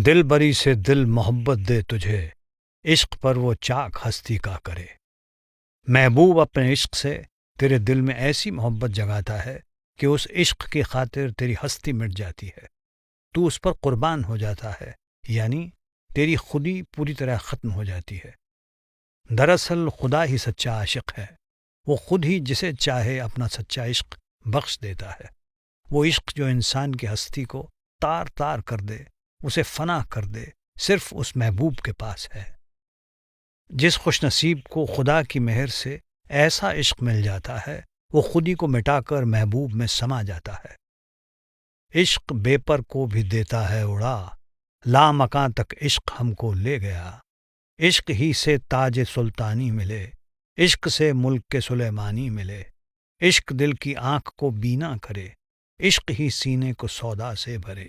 دل بری سے دل محبت دے تجھے، عشق پر وہ چاک ہستی کا کرے۔ محبوب اپنے عشق سے تیرے دل میں ایسی محبت جگاتا ہے کہ اس عشق کی خاطر تیری ہستی مٹ جاتی ہے، تو اس پر قربان ہو جاتا ہے، یعنی تیری خودی پوری طرح ختم ہو جاتی ہے۔ دراصل خدا ہی سچا عاشق ہے، وہ خود ہی جسے چاہے اپنا سچا عشق بخش دیتا ہے۔ وہ عشق جو انسان کی ہستی کو تار تار کر دے، اسے فنا کر دے، صرف اس محبوب کے پاس ہے۔ جس خوش نصیب کو خدا کی مہر سے ایسا عشق مل جاتا ہے، وہ خودی کو مٹا کر محبوب میں سما جاتا ہے۔ عشق بے پر کو بھی دیتا ہے اڑا، لا مکاں تک عشق ہم کو لے گیا۔ عشق ہی سے تاج سلطانی ملے، عشق سے ملک کے سلیمانی ملے۔ عشق دل کی آنکھ کو بینا کرے، عشق ہی سینے کو سودا سے بھرے۔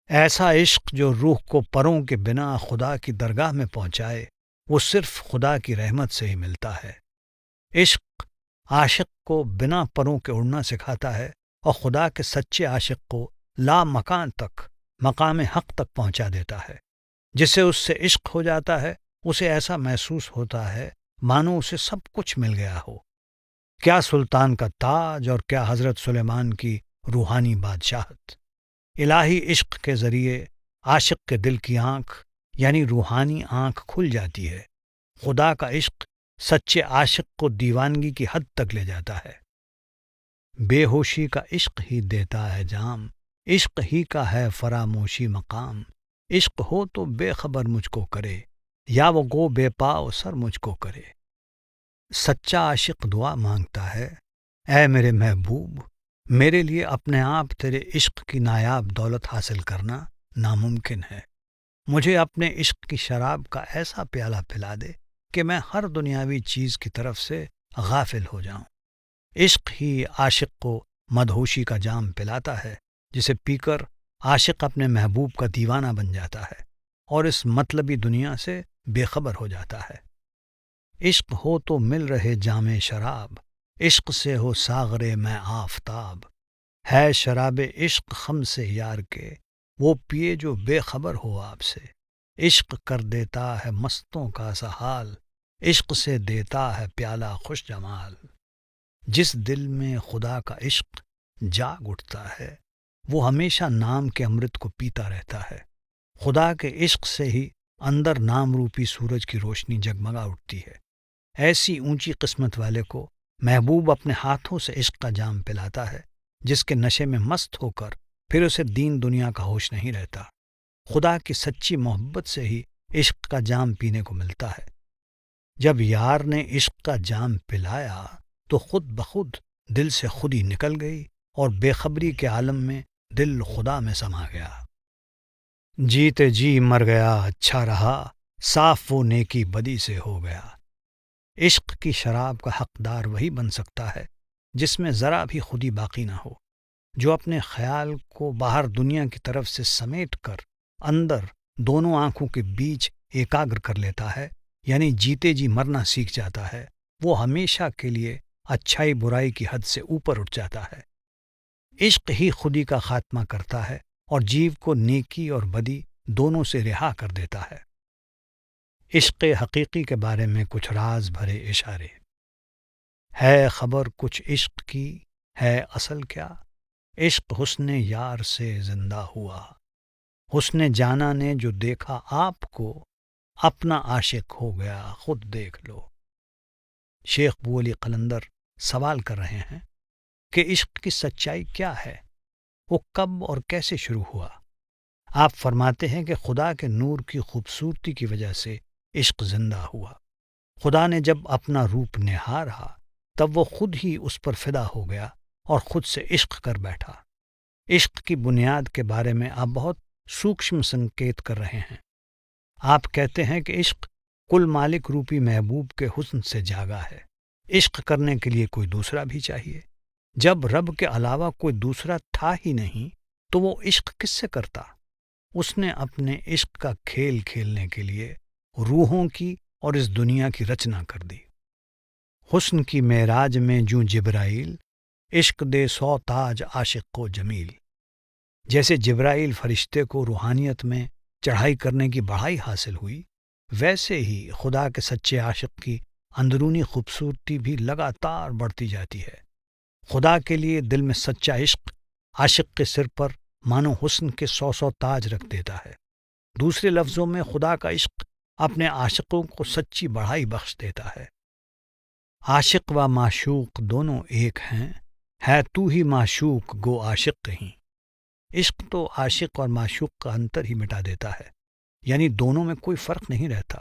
ایسا عشق جو روح کو پروں کے بنا خدا کی درگاہ میں پہنچائے، وہ صرف خدا کی رحمت سے ہی ملتا ہے۔ عشق عاشق کو بنا پروں کے اڑنا سکھاتا ہے اور خدا کے سچے عاشق کو لا مکان تک، مقام حق تک پہنچا دیتا ہے۔ جسے اس سے عشق ہو جاتا ہے، اسے ایسا محسوس ہوتا ہے مانو اسے سب کچھ مل گیا ہو۔ کیا سلطان کا تاج اور کیا حضرت سلیمان کی روحانی بادشاہت۔ الہی عشق کے ذریعے عاشق کے دل کی آنکھ یعنی روحانی آنکھ کھل جاتی ہے۔ خدا کا عشق سچے عاشق کو دیوانگی کی حد تک لے جاتا ہے۔ بے ہوشی کا عشق ہی دیتا ہے جام، عشق ہی کا ہے فراموشی مقام۔ عشق ہو تو بے خبر مجھ کو کرے، یا وہ گو بے پاؤ سر مجھ کو کرے۔ سچا عاشق دعا مانگتا ہے، اے میرے محبوب، میرے لیے اپنے آپ تیرے عشق کی نایاب دولت حاصل کرنا ناممکن ہے۔ مجھے اپنے عشق کی شراب کا ایسا پیالہ پلا دے کہ میں ہر دنیاوی چیز کی طرف سے غافل ہو جاؤں۔ عشق ہی عاشق کو مدہوشی کا جام پلاتا ہے، جسے پی کر عاشق اپنے محبوب کا دیوانہ بن جاتا ہے اور اس مطلبی دنیا سے بے خبر ہو جاتا ہے۔ عشق ہو تو مل رہے جام شراب، عشق سے ہو ساغرے میں آفتاب۔ ہے شراب عشق خم سے یار کے، وہ پیے جو بے خبر ہو آپ سے۔ عشق کر دیتا ہے مستوں کا سا حال، عشق سے دیتا ہے پیالہ خوش جمال۔ جس دل میں خدا کا عشق جاگ اٹھتا ہے، وہ ہمیشہ نام کے امرت کو پیتا رہتا ہے۔ خدا کے عشق سے ہی اندر نام روپی سورج کی روشنی جگمگا اٹھتی ہے۔ ایسی اونچی قسمت والے کو محبوب اپنے ہاتھوں سے عشق کا جام پلاتا ہے، جس کے نشے میں مست ہو کر پھر اسے دین دنیا کا ہوش نہیں رہتا۔ خدا کی سچی محبت سے ہی عشق کا جام پینے کو ملتا ہے۔ جب یار نے عشق کا جام پلایا تو خود بخود دل سے خودی نکل گئی اور بے خبری کے عالم میں دل خدا میں سما گیا۔ جیتے جی مر گیا اچھا رہا، صاف وہ نیکی بدی سے ہو گیا۔ عشق کی شراب کا حقدار وہی بن سکتا ہے جس میں ذرا بھی خودی باقی نہ ہو، جو اپنے خیال کو باہر دنیا کی طرف سے سمیٹ کر اندر دونوں آنکھوں کے بیچ ایکاگر کر لیتا ہے، یعنی جیتے جی مرنا سیکھ جاتا ہے۔ وہ ہمیشہ کے لیے اچھائی برائی کی حد سے اوپر اٹھ جاتا ہے۔ عشق ہی خودی کا خاتمہ کرتا ہے اور جیو کو نیکی اور بدی دونوں سے رہا کر دیتا ہے۔ عشق حقیقی کے بارے میں کچھ راز بھرے اشارے۔ ہے خبر کچھ عشق کی ہے اصل کیا، عشق حسن یار سے زندہ ہوا۔ حسن جانا نے جو دیکھا آپ کو، اپنا عاشق ہو گیا خود دیکھ لو۔ شیخ بو علی قلندر سوال کر رہے ہیں کہ عشق کی سچائی کیا ہے، وہ کب اور کیسے شروع ہوا؟ آپ فرماتے ہیں کہ خدا کے نور کی خوبصورتی کی وجہ سے عشق زندہ ہوا۔ خدا نے جب اپنا روپ نہارا تب وہ خود ہی اس پر فدا ہو گیا اور خود سے عشق کر بیٹھا۔ عشق کی بنیاد کے بارے میں آپ بہت سوکشم سنکیت کر رہے ہیں۔ آپ کہتے ہیں کہ عشق کل مالک روپی محبوب کے حسن سے جاگا ہے۔ عشق کرنے کے لیے کوئی دوسرا بھی چاہیے۔ جب رب کے علاوہ کوئی دوسرا تھا ہی نہیں تو وہ عشق کس سے کرتا؟ اس نے اپنے عشق کا کھیل کھیلنے کے لیے روحوں کی اور اس دنیا کی رچنا کر دی۔ حسن کی معراج میں جوں جبرائیل، عشق دے سو تاج عاشق کو جمیل۔ جیسے جبرائیل فرشتے کو روحانیت میں چڑھائی کرنے کی بڑھائی حاصل ہوئی، ویسے ہی خدا کے سچے عاشق کی اندرونی خوبصورتی بھی لگاتار بڑھتی جاتی ہے۔ خدا کے لیے دل میں سچا عشق عاشق کے سر پر مانو حسن کے 100 تاج رکھ دیتا ہے۔ دوسرے لفظوں میں خدا کا عشق اپنے عاشقوں کو سچی بڑھائی بخش دیتا ہے۔ عاشق و معشوق دونوں ایک ہیں، ہے تو ہی معشوق گو عاشق کہیں۔ عشق تو عاشق اور معشوق کا انتر ہی مٹا دیتا ہے، یعنی دونوں میں کوئی فرق نہیں رہتا۔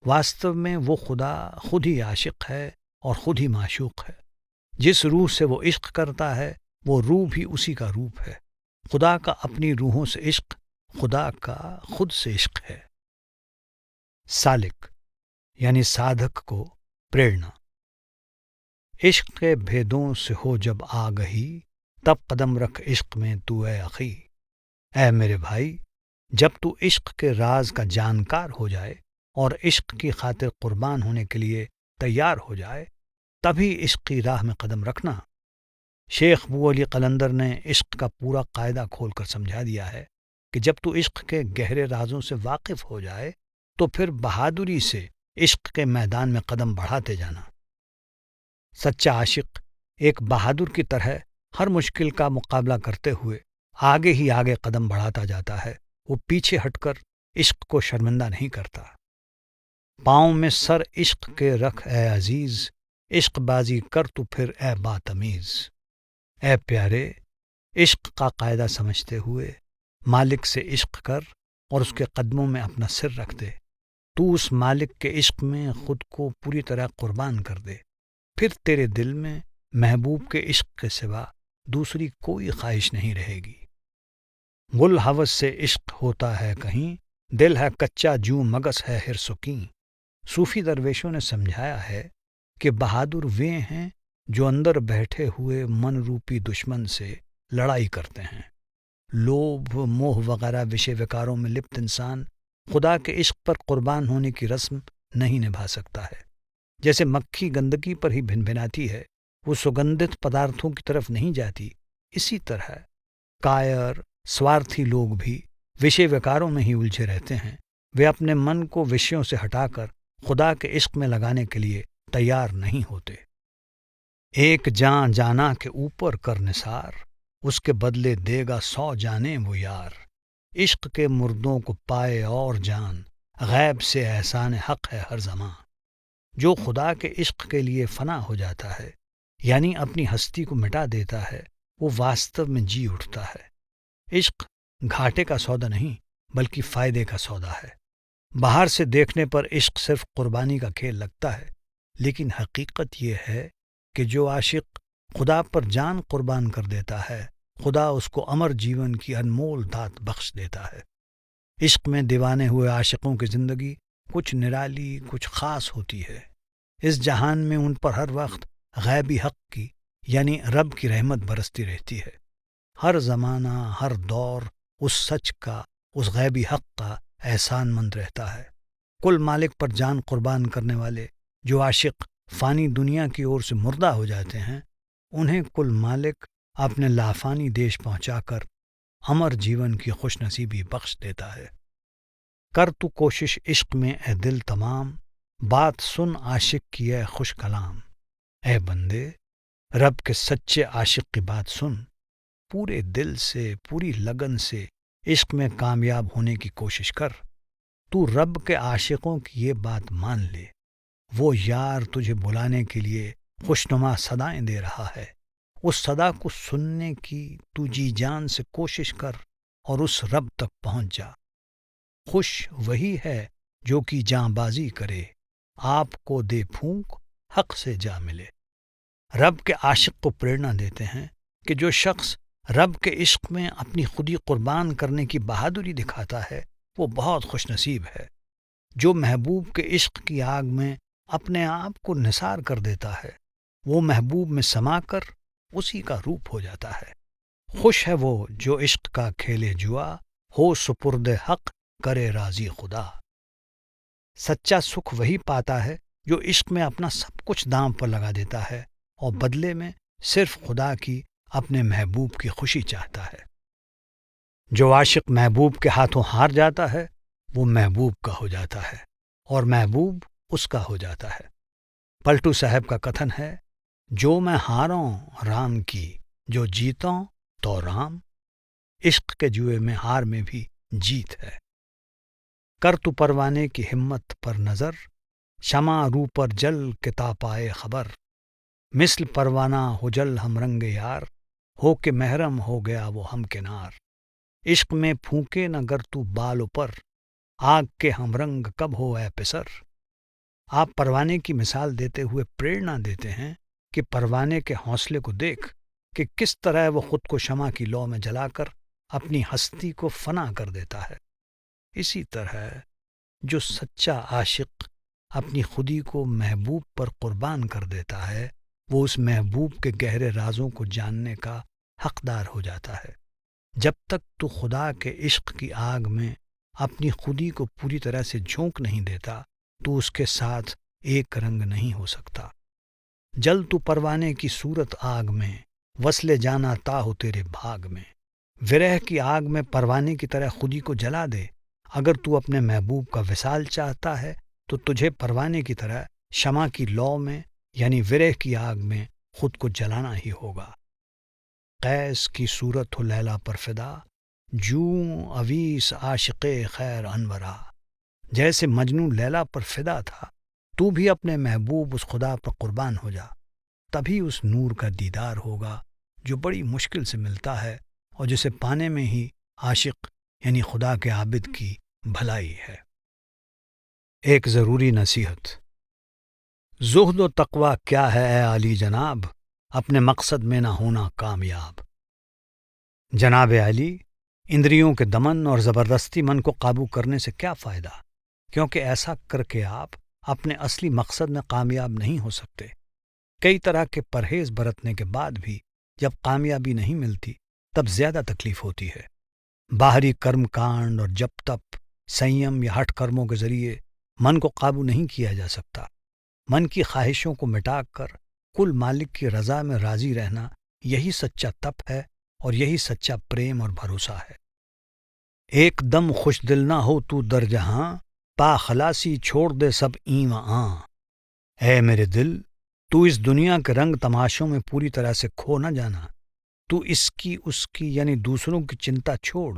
واستو میں وہ خدا خود ہی عاشق ہے اور خود ہی معشوق ہے۔ جس روح سے وہ عشق کرتا ہے وہ روح بھی اسی کا روپ ہے۔ خدا کا اپنی روحوں سے عشق، خدا کا خود سے عشق ہے۔ سالک یعنی سادھک کو پریرنا۔ عشق کے بھیدوں سے ہو جب آگہی، تب قدم رکھ عشق میں تو اے اخی۔ اے میرے بھائی، جب تو عشق کے راز کا جانکار ہو جائے اور عشق کی خاطر قربان ہونے کے لیے تیار ہو جائے، تبھی عشق کی راہ میں قدم رکھنا۔ شیخ بو علی قلندر نے عشق کا پورا قاعدہ کھول کر سمجھا دیا ہے کہ جب تو عشق کے گہرے رازوں سے واقف ہو جائے تو پھر بہادری سے عشق کے میدان میں قدم بڑھاتے جانا۔ سچا عاشق ایک بہادر کی طرح ہر مشکل کا مقابلہ کرتے ہوئے آگے ہی آگے قدم بڑھاتا جاتا ہے، وہ پیچھے ہٹ کر عشق کو شرمندہ نہیں کرتا۔ پاؤں میں سر عشق کے رکھ اے عزیز، عشق بازی کر تو پھر اے باتمیز۔ اے پیارے، عشق کا قاعدہ سمجھتے ہوئے مالک سے عشق کر اور اس کے قدموں میں اپنا سر رکھ دے۔ تو اس مالک کے عشق میں خود کو پوری طرح قربان کر دے، پھر تیرے دل میں محبوب کے عشق کے سوا دوسری کوئی خواہش نہیں رہے گی۔ گل ہوس سے عشق ہوتا ہے کہیں، دل ہے کچا جو مگس ہے ہرسکیں۔ صوفی درویشوں نے سمجھایا ہے کہ بہادر وہ ہیں جو اندر بیٹھے ہوئے من روپی دشمن سے لڑائی کرتے ہیں۔ لوبھ، موہ وغیرہ وشے وکاروں میں لپت انسان خدا کے عشق پر قربان ہونے کی رسم نہیں نبھا سکتا ہے۔ جیسے مکھی گندگی پر ہی بھنبھناتی ہے، وہ سگندھت پدارتھوں کی طرف نہیں جاتی، اسی طرح کائر سوارتھی لوگ بھی وشے وکاروں میں ہی الجھے رہتے ہیں۔ وہ اپنے من کو وشیوں سے ہٹا کر خدا کے عشق میں لگانے کے لیے تیار نہیں ہوتے۔ ایک جاں جانا کے اوپر کر نثار، اس کے بدلے دے گا 100 جانیں وہ یار۔ عشق کے مردوں کو پائے اور جان، غیب سے احسان حق ہے ہر زمان۔ جو خدا کے عشق کے لیے فنا ہو جاتا ہے، یعنی اپنی ہستی کو مٹا دیتا ہے، وہ واستو میں جی اٹھتا ہے۔ عشق گھاٹے کا سودا نہیں بلکہ فائدے کا سودا ہے۔ باہر سے دیکھنے پر عشق صرف قربانی کا کھیل لگتا ہے، لیکن حقیقت یہ ہے کہ جو عاشق خدا پر جان قربان کر دیتا ہے، خدا اس کو امر جیون کی انمول دات بخش دیتا ہے۔ عشق میں دیوانے ہوئے عاشقوں کی زندگی کچھ نرالی، کچھ خاص ہوتی ہے۔ اس جہان میں ان پر ہر وقت غیبی حق کی یعنی رب کی رحمت برستی رہتی ہے۔ ہر زمانہ، ہر دور اس سچ کا، اس غیبی حق کا احسان مند رہتا ہے۔ کل مالک پر جان قربان کرنے والے جو عاشق فانی دنیا کی اور سے مردہ ہو جاتے ہیں، انہیں کل مالک اپنے لافانی دیش پہنچا کر امر جیون کی خوش نصیبی بخش دیتا ہے۔ کر تو کوشش عشق میں اے دل تمام، بات سن عاشق کی اے خوش کلام۔ اے بندے، رب کے سچے عاشق کی بات سن، پورے دل سے، پوری لگن سے عشق میں کامیاب ہونے کی کوشش کر۔ تو رب کے عاشقوں کی یہ بات مان لے، وہ یار تجھے بلانے کے لیے خوشنما صدائیں دے رہا ہے۔ اس صدا کو سننے کی تو جی جان سے کوشش کر اور اس رب تک پہنچ جا۔ خوش وہی ہے جو کی جاں بازی کرے، آپ کو دے پھونک حق سے جا ملے۔ رب کے عاشق کو پریرنا دیتے ہیں کہ جو شخص رب کے عشق میں اپنی خودی قربان کرنے کی بہادری دکھاتا ہے، وہ بہت خوش نصیب ہے۔ جو محبوب کے عشق کی آگ میں اپنے آپ کو نثار کر دیتا ہے، وہ محبوب میں سما کر اسی کا روپ ہو جاتا ہے۔ خوش ہے وہ جو عشق کا کھیلے جوا، ہو سپرد حق کرے راضی خدا۔ سچا سکھ وہی پاتا ہے جو عشق میں اپنا سب کچھ داں پر لگا دیتا ہے اور بدلے میں صرف خدا کی، اپنے محبوب کی خوشی چاہتا ہے۔ جو عاشق محبوب کے ہاتھوں ہار جاتا ہے وہ محبوب کا ہو جاتا ہے اور محبوب اس کا ہو جاتا ہے۔ پلٹو صاحب کا کتھن ہے، جو میں ہاراں رام کی، جو جیتاں تو رام۔ عشق کے جوئے میں ہار میں بھی جیت ہے۔ کر تو پروانے کی ہمت پر نظر، شمع رو پر جل کے تا پائے خبر۔ مثل پروانہ ہو جل ہم رنگ یار، ہو کے محرم ہو گیا وہ ہم کنار۔ عشق میں پھونکے نہ گر تو بال پر، آگ کے ہم رنگ کب ہو اے پسر۔ آپ پروانے کی مثال دیتے ہوئے پریرنا دیتے ہیں کہ پروانے کے حوصلے کو دیکھ کہ کس طرح وہ خود کو شمع کی لو میں جلا کر اپنی ہستی کو فنا کر دیتا ہے۔ اسی طرح جو سچا عاشق اپنی خودی کو محبوب پر قربان کر دیتا ہے وہ اس محبوب کے گہرے رازوں کو جاننے کا حقدار ہو جاتا ہے۔ جب تک تو خدا کے عشق کی آگ میں اپنی خودی کو پوری طرح سے جھونک نہیں دیتا تو اس کے ساتھ ایک رنگ نہیں ہو سکتا۔ جل تو پروانے کی صورت آگ میں، وصل جانا تا ہو تیرے بھاگ میں۔ ورہ کی آگ میں پروانے کی طرح خودی کو جلا دے۔ اگر تو اپنے محبوب کا وصال چاہتا ہے تو تجھے پروانے کی طرح شمع کی لو میں یعنی ورہ کی آگ میں خود کو جلانا ہی ہوگا۔ قیس کی صورت ہو لیلا پر فدا، جوں اویس عاشق خیر انورا۔ جیسے مجنوں لیلا پر فدا تھا، تو بھی اپنے محبوب اس خدا پر قربان ہو جا، تبھی اس نور کا دیدار ہوگا جو بڑی مشکل سے ملتا ہے اور جسے پانے میں ہی عاشق یعنی خدا کے عابد کی بھلائی ہے۔ ایک ضروری نصیحت۔ زہد و تقوی کیا ہے اے علی جناب، اپنے مقصد میں نہ ہونا کامیاب۔ جناب علی، اندریوں کے دمن اور زبردستی من کو قابو کرنے سے کیا فائدہ، کیونکہ ایسا کر کے آپ اپنے اصلی مقصد میں کامیاب نہیں ہو سکتے۔ کئی طرح کے پرہیز برتنے کے بعد بھی جب کامیابی نہیں ملتی تب زیادہ تکلیف ہوتی ہے۔ باہری کرم کانڈ اور جپ تپ، سنیم یا ہٹھ کرموں کے ذریعے من کو قابو نہیں کیا جا سکتا۔ من کی خواہشوں کو مٹا کر کل مالک کی رضا میں راضی رہنا، یہی سچا تپ ہے اور یہی سچا پریم اور بھروسہ ہے۔ ایک دم خوش دل نہ ہو تو در جہاں، پا خلاصی چھوڑ دے سب این و آں۔ اے میرے دل، تو اس دنیا کے رنگ تماشوں میں پوری طرح سے کھو نہ جانا۔ تو اس کی یعنی دوسروں کی چنتا چھوڑ،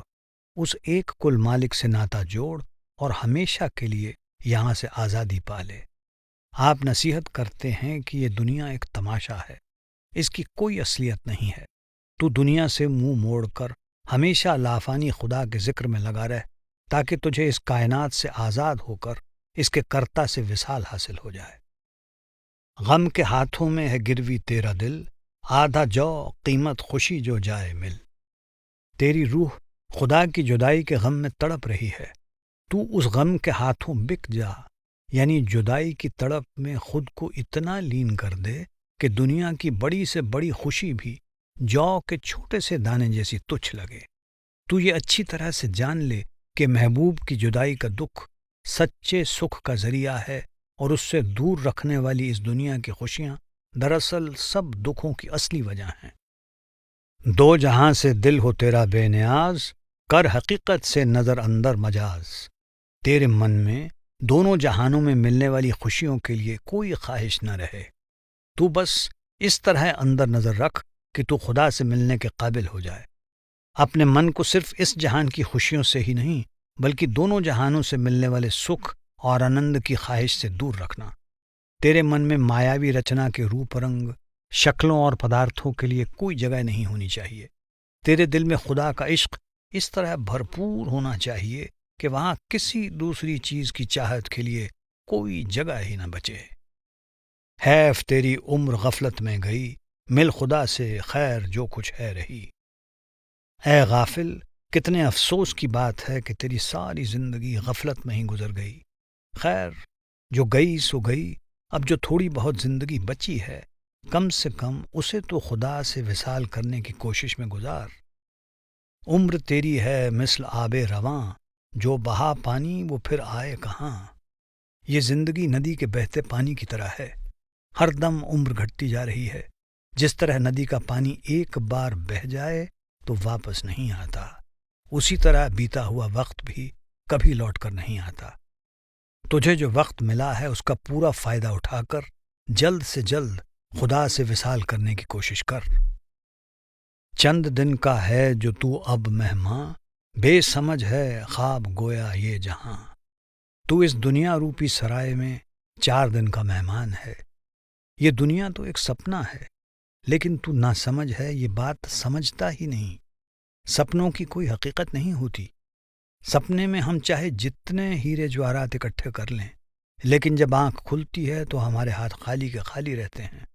اس ایک کل مالک سے ناتا جوڑ اور ہمیشہ کے لیے یہاں سے آزادی پا لے۔ آپ نصیحت کرتے ہیں کہ یہ دنیا ایک تماشا ہے، اس کی کوئی اصلیت نہیں ہے۔ تو دنیا سے منہ موڑ کر ہمیشہ لافانی خدا کے ذکر میں لگا رہ، تاکہ تجھے اس کائنات سے آزاد ہو کر اس کے کرتا سے وصال حاصل ہو جائے۔ غم کے ہاتھوں میں ہے گروی تیرا دل، آدھا جو قیمت خوشی جو جائے مل۔ تیری روح خدا کی جدائی کے غم میں تڑپ رہی ہے، تو اس غم کے ہاتھوں بک جا، یعنی جدائی کی تڑپ میں خود کو اتنا لین کر دے کہ دنیا کی بڑی سے بڑی خوشی بھی جو کے چھوٹے سے دانے جیسی تچھ لگے۔ تو یہ اچھی طرح سے جان لے کہ محبوب کی جدائی کا دکھ سچے سکھ کا ذریعہ ہے، اور اس سے دور رکھنے والی اس دنیا کی خوشیاں دراصل سب دکھوں کی اصلی وجہ ہیں۔ دو جہاں سے دل ہو تیرا بے نیاز، کر حقیقت سے نظر اندر مجاز۔ تیرے من میں دونوں جہانوں میں ملنے والی خوشیوں کے لیے کوئی خواہش نہ رہے۔ تو بس اس طرح اندر نظر رکھ کہ تو خدا سے ملنے کے قابل ہو جائے۔ اپنے من کو صرف اس جہان کی خوشیوں سے ہی نہیں بلکہ دونوں جہانوں سے ملنے والے سکھ اور آنند کی خواہش سے دور رکھنا۔ تیرے من میں مایاوی رچنا کے روپ رنگ، شکلوں اور پدارتھوں کے لیے کوئی جگہ نہیں ہونی چاہیے۔ تیرے دل میں خدا کا عشق اس طرح بھرپور ہونا چاہیے کہ وہاں کسی دوسری چیز کی چاہت کے لیے کوئی جگہ ہی نہ بچے۔ حیف تیری عمر غفلت میں گئی، مل خدا سے خیر جو کچھ ہے رہی۔ اے غافل، کتنے افسوس کی بات ہے کہ تیری ساری زندگی غفلت میں ہی گزر گئی۔ خیر، جو گئی سو گئی، اب جو تھوڑی بہت زندگی بچی ہے کم سے کم اسے تو خدا سے وصال کرنے کی کوشش میں گزار۔ عمر تیری ہے مثل آب رواں، جو بہا پانی وہ پھر آئے کہاں۔ یہ زندگی ندی کے بہتے پانی کی طرح ہے، ہر دم عمر گھٹتی جا رہی ہے۔ جس طرح ندی کا پانی ایک بار بہہ جائے تو واپس نہیں آتا، اسی طرح بیتا ہوا وقت بھی کبھی لوٹ کر نہیں آتا۔ تجھے جو وقت ملا ہے اس کا پورا فائدہ اٹھا کر جلد سے جلد خدا سے وصال کرنے کی کوشش کر۔ چند دن کا ہے جو تو اب مہماں، بے سمجھ ہے خواب گویا یہ جہاں۔ تو اس دنیا روپی سرائے میں 4 دن کا مہمان ہے۔ یہ دنیا تو ایک سپنا ہے، لیکن تو نہ سمجھ ہے، یہ بات سمجھتا ہی نہیں۔ سپنوں کی کوئی حقیقت نہیں ہوتی۔ سپنے میں ہم چاہے جتنے ہیرے جواہرات اکٹھے کر لیں، لیکن جب آنکھ کھلتی ہے تو ہمارے ہاتھ خالی کے خالی رہتے ہیں۔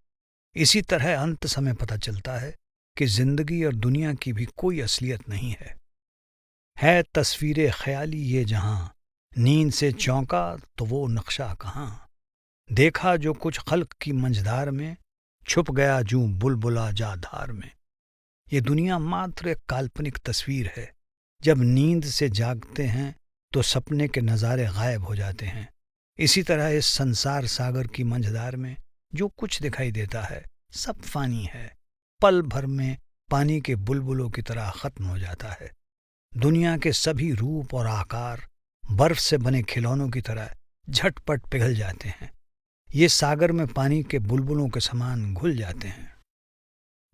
اسی طرح انت سمے پتہ چلتا ہے کہ زندگی اور دنیا کی بھی کوئی اصلیت نہیں ہے تصویر خیالی یہ جہاں، نیند سے چونکا تو وہ نقشہ کہاں۔ دیکھا جو کچھ خلق کی منجھدار میں، چھپ گیا جوں بلبلا جا دھار میں۔ یہ دنیا ماتر ایک کالپنک تصویر ہے۔ جب نیند سے جاگتے ہیں تو سپنے کے نظارے غائب ہو جاتے ہیں۔ اسی طرح اس سنسار ساگر کی منجھدار میں جو کچھ دکھائی دیتا ہے سب فانی ہے، پل بھر میں پانی کے بلبلوں کی طرح ختم ہو جاتا ہے۔ دنیا کے سبھی روپ اور آکار برف سے بنے کھلونوں کی طرح جھٹ پٹ پگھل جاتے ہیں۔ یہ ساگر میں پانی کے بلبلوں کے سامان گھل جاتے ہیں۔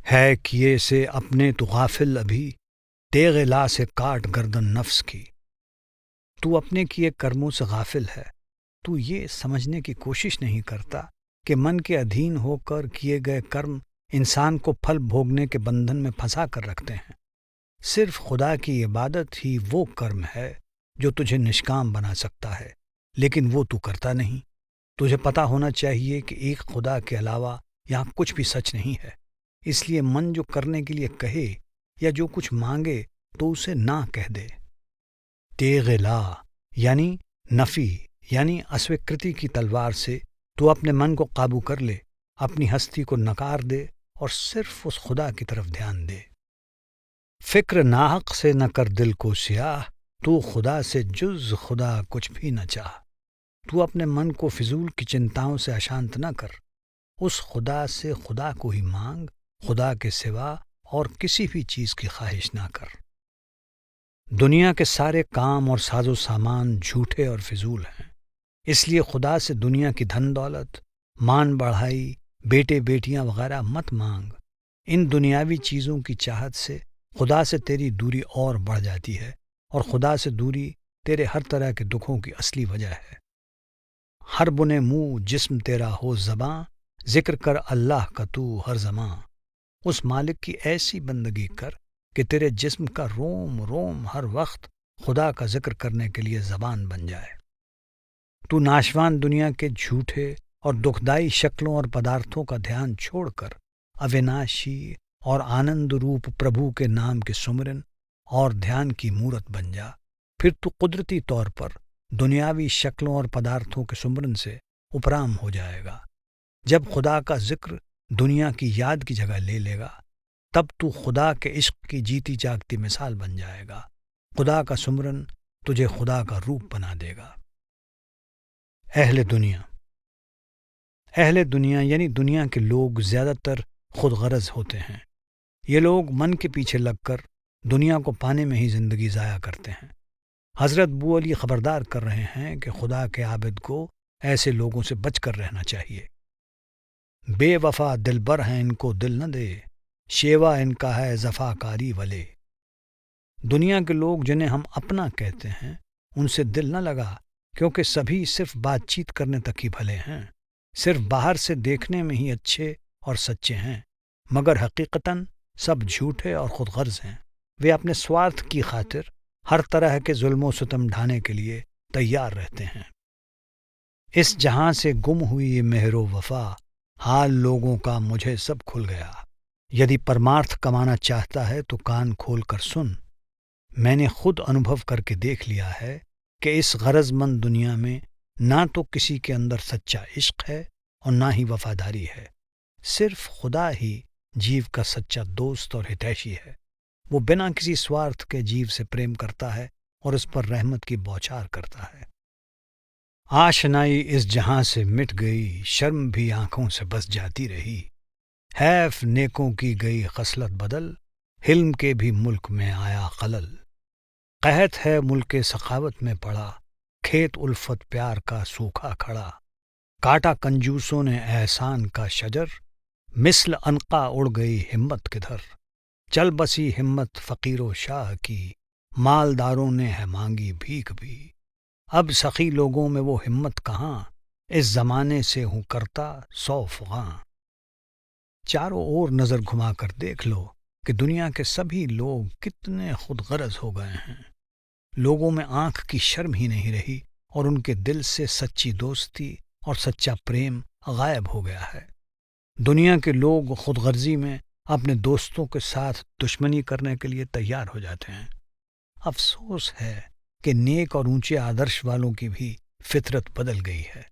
ہے کیے سے اپنے تو غافل ابھی، تیغ لا سے کاٹ گردن نفس کی۔ تو اپنے کیے کرموں سے غافل ہے۔ تو یہ سمجھنے کی کوشش نہیں کرتا کہ من کے ادھین ہو کر کیے گئے کرم انسان کو پھل بھوگنے کے بندھن میں پھنسا کر رکھتے ہیں۔ صرف خدا کی عبادت ہی وہ کرم ہے جو تجھے نشکام بنا سکتا ہے، لیکن وہ تو کرتا نہیں۔ تجھے پتہ ہونا چاہیے کہ ایک خدا کے علاوہ یہاں کچھ بھی سچ نہیں ہے۔ اس لیے من جو کرنے کے لیے کہے یا جو کچھ مانگے تو اسے نہ کہہ دے۔ تیغ لا یعنی نفی یعنی اسویکرتی کی تلوار سے تو اپنے من کو قابو کر لے، اپنی ہستی کو نکار دے اور صرف اس خدا کی طرف دھیان دے۔ فکر ناحق سے نہ کر دل کو سیاہ، تو خدا سے جز خدا کچھ بھی نہ چاہ۔ تو اپنے من کو فضول کی چنتاؤں سے اشانت نہ کر، اس خدا سے خدا کو ہی مانگ، خدا کے سوا اور کسی بھی چیز کی خواہش نہ کر۔ دنیا کے سارے کام اور ساز و سامان جھوٹے اور فضول ہیں، اس لیے خدا سے دنیا کی دھن دولت، مان بڑھائی، بیٹے بیٹیاں وغیرہ مت مانگ۔ ان دنیاوی چیزوں کی چاہت سے خدا سے تیری دوری اور بڑھ جاتی ہے، اور خدا سے دوری تیرے ہر طرح کے دکھوں کی اصلی وجہ ہے۔ ہر بنے منہ جسم تیرا ہو زباں، ذکر کر اللہ کا تو ہر زماں۔ اس مالک کی ایسی بندگی کر کہ تیرے جسم کا روم روم ہر وقت خدا کا ذکر کرنے کے لیے زبان بن جائے۔ تو ناشوان دنیا کے جھوٹے اور دکھدائی شکلوں اور پدارتھوں کا دھیان چھوڑ کر اویناشی اور آنند روپ پربھو کے نام کے سمرن اور دھیان کی مورت بن جا۔ پھر تو قدرتی طور پر دنیاوی شکلوں اور پدارتھوں کے سمرن سے اپرام ہو جائے گا۔ جب خدا کا ذکر دنیا کی یاد کی جگہ لے لے گا، تب تو خدا کے عشق کی جیتی جاگتی مثال بن جائے گا۔ خدا کا سمرن تجھے خدا کا روپ بنا دے گا۔ اہل دنیا یعنی دنیا کے لوگ زیادہ تر خود غرض ہوتے ہیں۔ یہ لوگ من کے پیچھے لگ کر دنیا کو پانے میں ہی زندگی ضائع کرتے ہیں۔ حضرت بو علی خبردار کر رہے ہیں کہ خدا کے عابد کو ایسے لوگوں سے بچ کر رہنا چاہیے۔ بے وفا دلبر ہیں ان کو دل نہ دے، شیوا ان کا ہے زفا کاری ولے۔ دنیا کے لوگ جنہیں ہم اپنا کہتے ہیں ان سے دل نہ لگا، کیونکہ سبھی صرف بات چیت کرنے تک ہی بھلے ہیں، صرف باہر سے دیکھنے میں ہی اچھے اور سچے ہیں، مگر حقیقتاً سب جھوٹے اور خود غرض ہیں۔ وہ اپنے سوارتھ کی خاطر ہر طرح کے ظلم و ستم ڈھانے کے لیے تیار رہتے ہیں۔ اس جہاں سے گم ہوئی یہ مہر و وفا، حال لوگوں کا مجھے سب کھل گیا۔ یدی پرمارتھ کمانا چاہتا ہے تو کان کھول کر سن۔ میں نے خود انوبھو کر کے دیکھ لیا ہے کہ اس غرض مند دنیا میں نہ تو کسی کے اندر سچا عشق ہے اور نہ ہی وفاداری ہے۔ صرف خدا ہی جیو کا سچا دوست اور ہتیشی ہے۔ وہ بنا کسی سوارتھ کے جیو سے پریم کرتا ہے اور اس پر رحمت کی بوچھار کرتا ہے۔ آشنائی اس جہاں سے مٹ گئی، شرم بھی آنکھوں سے بس جاتی رہی۔ حیف نیکوں کی گئی خصلت بدل، حلم کے بھی ملک میں آیا خلل۔ قحط ہے ملک سخاوت میں پڑا، کھیت الفت پیار کا سوکھا کھڑا، کاٹا کنجوسوں نے احسان کا شجر، مثل عنقا اڑ گئی ہمت کدھر، چل بسی ہمت فقیر و شاہ کی، مالداروں نے ہے مانگی بھیک بھی، اب سخی لوگوں میں وہ ہمت کہاں، اس زمانے سے ہوں کرتا 100 فغاں۔ چاروں اور نظر گھما کر دیکھ لو کہ دنیا کے سبھی لوگ کتنے خود غرض ہو گئے ہیں، لوگوں میں آنکھ کی شرم ہی نہیں رہی، اور ان کے دل سے سچی دوستی اور سچا پریم غائب ہو گیا ہے۔ دنیا کے لوگ خود غرضی میں اپنے دوستوں کے ساتھ دشمنی کرنے کے لیے تیار ہو جاتے ہیں۔ افسوس ہے کہ نیک اور اونچے آدرش والوں کی بھی فطرت بدل گئی ہے۔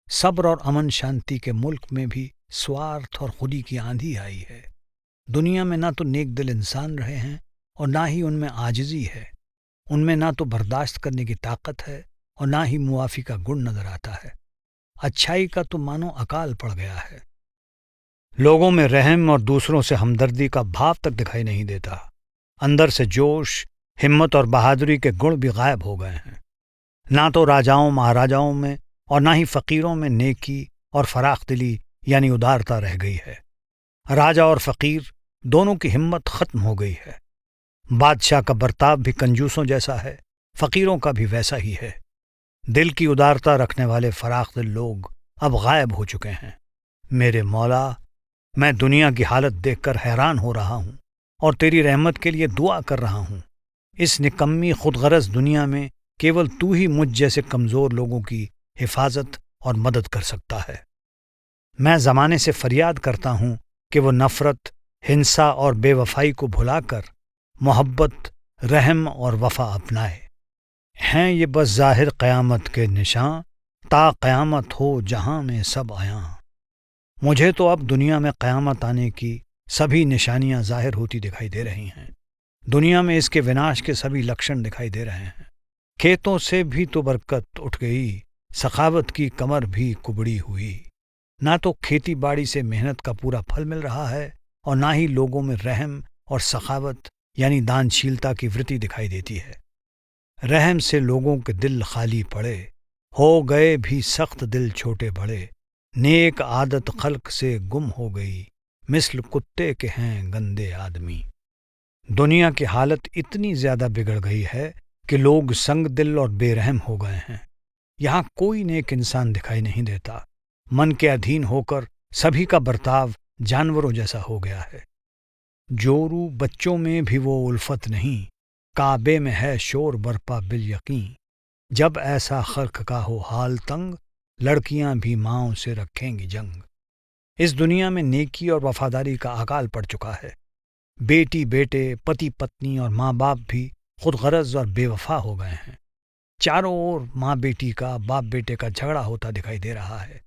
صبر اور امن شانتی کے ملک میں بھی سوارتھ اور خودی کی آندھی آئی ہے۔ دنیا میں نہ تو نیک دل انسان رہے ہیں اور نہ ہی ان میں عاجزی ہے، ان میں نہ تو برداشت کرنے کی طاقت ہے اور نہ ہی معافی کا گن نظر آتا ہے۔ اچھائی کا تو مانو اکال پڑ گیا ہے، لوگوں میں رحم اور دوسروں سے ہمدردی کا بھاو تک دکھائی نہیں دیتا، اندر سے جوش، ہمت اور بہادری کے گن بھی غائب ہو گئے ہیں۔ نہ تو راجاؤں مہاراجاؤں میں اور نہ ہی فقیروں میں نیکی اور فراخ دلی یعنی ادارتا رہ گئی ہے۔ راجا اور فقیر دونوں کی ہمت ختم ہو گئی ہے۔ بادشاہ کا برتاؤ بھی کنجوسوں جیسا ہے، فقیروں کا بھی ویسا ہی ہے۔ دل کی ادارتا رکھنے والے فراخ دل لوگ اب غائب ہو چکے ہیں۔ میرے مولا، میں دنیا کی حالت دیکھ کر حیران ہو رہا ہوں اور تیری رحمت کے لیے دعا کر رہا ہوں۔ اس نکمی خود غرض دنیا میں کیول تو ہی مجھ جیسے کمزور لوگوں کی حفاظت اور مدد کر سکتا ہے۔ میں زمانے سے فریاد کرتا ہوں کہ وہ نفرت، ہنسا اور بے وفائی کو بھلا کر محبت، رحم اور وفا اپنائے۔ ہیں یہ بس ظاہر قیامت کے نشاں، تا قیامت ہو جہاں میں سب آیاں۔ مجھے تو اب دنیا میں قیامت آنے کی سبھی نشانیاں ظاہر ہوتی دکھائی دے رہی ہیں۔ دنیا میں اس کے وناش کے سبھی لکشن دکھائی دے رہے ہیں۔ کھیتوں سے بھی تو برکت اٹھ گئی، سخاوت کی کمر بھی کبڑی ہوئی۔ نہ تو کھیتی باڑی سے محنت کا پورا پھل مل رہا ہے اور نہ ہی لوگوں میں رحم اور سخاوت یعنی دان شیلتا کی ورتی دکھائی دیتی ہے۔ رحم سے لوگوں کے دل خالی پڑے، ہو گئے بھی سخت دل چھوٹے بڑے، نیک عادت خلق سے گم ہو گئی، مثل کتے کے ہیں گندے آدمی۔ دنیا کی حالت اتنی زیادہ بگڑ گئی ہے کہ لوگ سنگ دل اور بے رحم ہو گئے ہیں۔ یہاں کوئی نیک انسان دکھائی نہیں دیتا، من کے ادھین ہو کر سبھی کا برتاؤ جانوروں جیسا ہو گیا ہے۔ جورو بچوں میں بھی وہ الفت نہیں، کعبے میں ہے شور برپا بالیقین۔ جب ایسا خلق کا ہو حال تنگ، لڑکیاں بھی ماؤں سے رکھیں گی جنگ۔ اس دنیا میں نیکی اور وفاداری کا اکال پڑ چکا ہے۔ بیٹی بیٹے، پتی پتنی اور ماں باپ بھی خود غرض اور بے وفا ہو گئے ہیں۔ چاروں اور ماں بیٹی کا، باپ بیٹے کا جھگڑا ہوتا دکھائی دے رہا ہے۔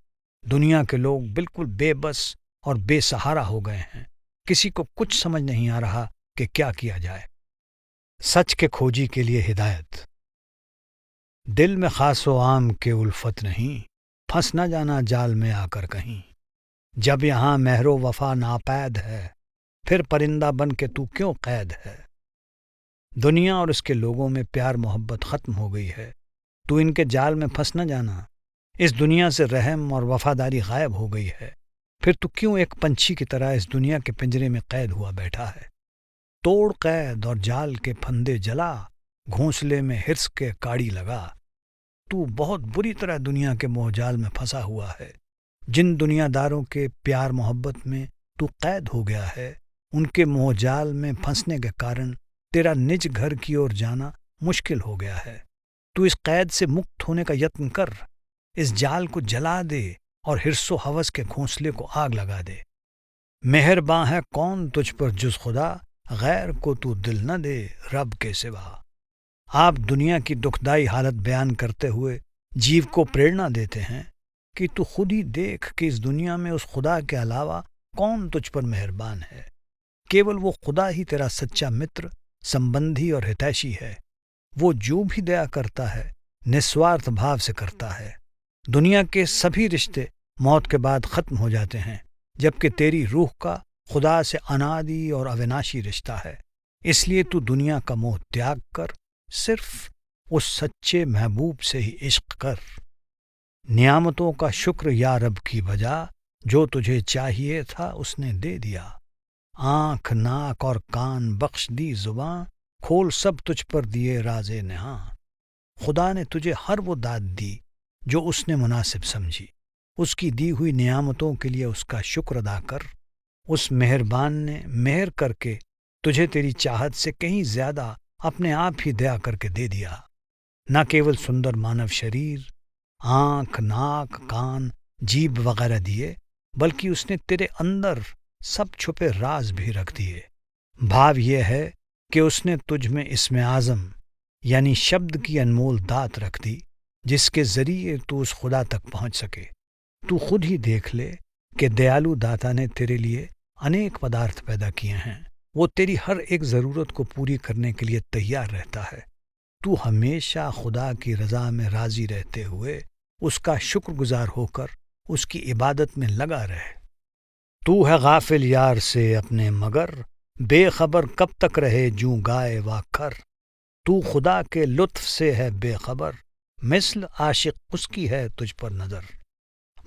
دنیا کے لوگ بالکل بے بس اور بے سہارا ہو گئے ہیں، کسی کو کچھ سمجھ نہیں آ رہا کہ کیا کیا جائے۔ سچ کے کھوجی کے لیے ہدایت۔ دل میں خاص و عام کے الفت نہیں، پھنس نہ جانا جال میں آ کر کہیں۔ جب یہاں مہر و وفا ناپید ہے، پھر پرندہ بن کے تو کیوں قید ہے؟ دنیا اور اس کے لوگوں میں پیار محبت ختم ہو گئی ہے، تو ان کے جال میں پھنس نہ جانا۔ اس دنیا سے رحم اور وفاداری غائب ہو گئی ہے، پھر تو کیوں ایک پنچھی کی طرح اس دنیا کے پنجرے میں قید ہوا بیٹھا ہے؟ توڑ قید اور جال کے پھندے جلا، گھونسلے میں حرص کے کاڑی لگا۔ تو بہت بری طرح دنیا کے موہ جال میں پھنسا ہوا ہے۔ جن دنیا داروں کے پیار محبت میں تو قید ہو گیا ہے، ان کے موہ جال میں پھنسنے کے کارن تیرا نج گھر کی اور جانا مشکل ہو گیا ہے۔ تو اس قید سے مکت ہونے کا یتن کر، اس جال کو جلا دے اور حرص و ہوس کے گھونسلے کو آگ لگا دے۔ مہرباں ہے کون تجھ پر جز خدا، غیر کو تو دل نہ دے رب کے سوا۔ آپ دنیا کی دکھدائی حالت بیان کرتے ہوئے جیو کو پریرنا دیتے ہیں کہ تو خود ہی دیکھ کہ اس دنیا میں اس خدا کے علاوہ کون تجھ پر مہربان ہے۔ کیول وہ خدا ہی تیرا سچا متر، سمبندھی اور ہتیشی ہے۔ وہ جو بھی دیا کرتا ہے نسوارتھ بھاو سے کرتا ہے۔ دنیا کے سبھی رشتے موت کے بعد ختم ہو جاتے ہیں، جبکہ تیری روح کا خدا سے انادی اور اوناشی رشتہ ہے۔ اس لیے تو دنیا کا موہ تیاگ کر صرف اس سچے محبوب سے ہی عشق کر۔ نعمتوں کا شکر یا رب کی بجا، جو تجھے چاہیے تھا اس نے دے دیا۔ آنکھ، ناک اور کان بخش دی زباں، کھول سب تجھ پر دیے راز نہاں۔ خدا نے تجھے ہر وہ داد دی جو اس نے مناسب سمجھی۔ اس کی دی ہوئی نعمتوں کے لیے اس کا شکر ادا کر۔ اس مہربان نے مہر کر کے تجھے تیری چاہت سے کہیں زیادہ اپنے آپ ہی دیا کر کے دے دیا۔ نہ کیول سندر مانو شریر، آنکھ، ناک، کان، جیب وغیرہ دیے، بلکہ اس نے تیرے اندر سب چھپے راز بھی رکھ دیے۔ بھاو یہ ہے کہ اس نے تجھ میں اسم اعظم یعنی شبد کی انمول دات رکھ دی، جس کے ذریعے تو اس خدا تک پہنچ سکے۔ تو خود ہی دیکھ لے کہ دیالو داتا نے تیرے لیے انیک پدارتھ پیدا کیے ہیں۔ وہ تیری ہر ایک ضرورت کو پوری کرنے کے لیے تیار رہتا ہے۔ تو ہمیشہ خدا کی رضا میں راضی رہتے ہوئے اس کا شکر گزار ہو کر اس کی عبادت میں لگا رہے۔ تو ہے غافل یار سے اپنے مگر، بے خبر کب تک رہے جوں گائے وا کر۔ تو خدا کے لطف سے ہے بے خبر، مثل عاشق اس کی ہے تجھ پر نظر۔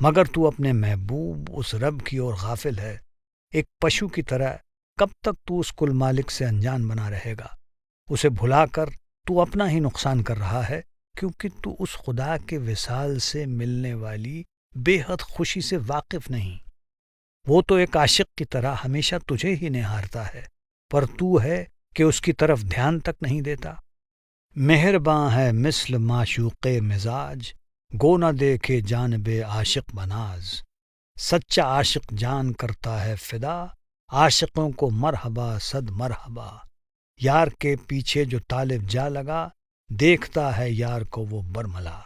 مگر تو اپنے محبوب اس رب کی اور غافل ہے۔ ایک پشو کی طرح کب تک تو اس کل مالک سے انجان بنا رہے گا؟ اسے بھلا کر تو اپنا ہی نقصان کر رہا ہے، کیونکہ تو اس خدا کے وصال سے ملنے والی بے حد خوشی سے واقف نہیں۔ وہ تو ایک عاشق کی طرح ہمیشہ تجھے ہی نہارتا ہے، پر تو ہے کہ اس کی طرف دھیان تک نہیں دیتا۔ مہرباں ہے مثل معشوق مزاج، گو نہ دیکھے جانب عاشق بناز۔ سچا عاشق جان کرتا ہے فدا، عاشقوں کو مرحبا صد مرحبا۔ یار کے پیچھے جو طالب جا لگا، دیکھتا ہے یار کو وہ برملا۔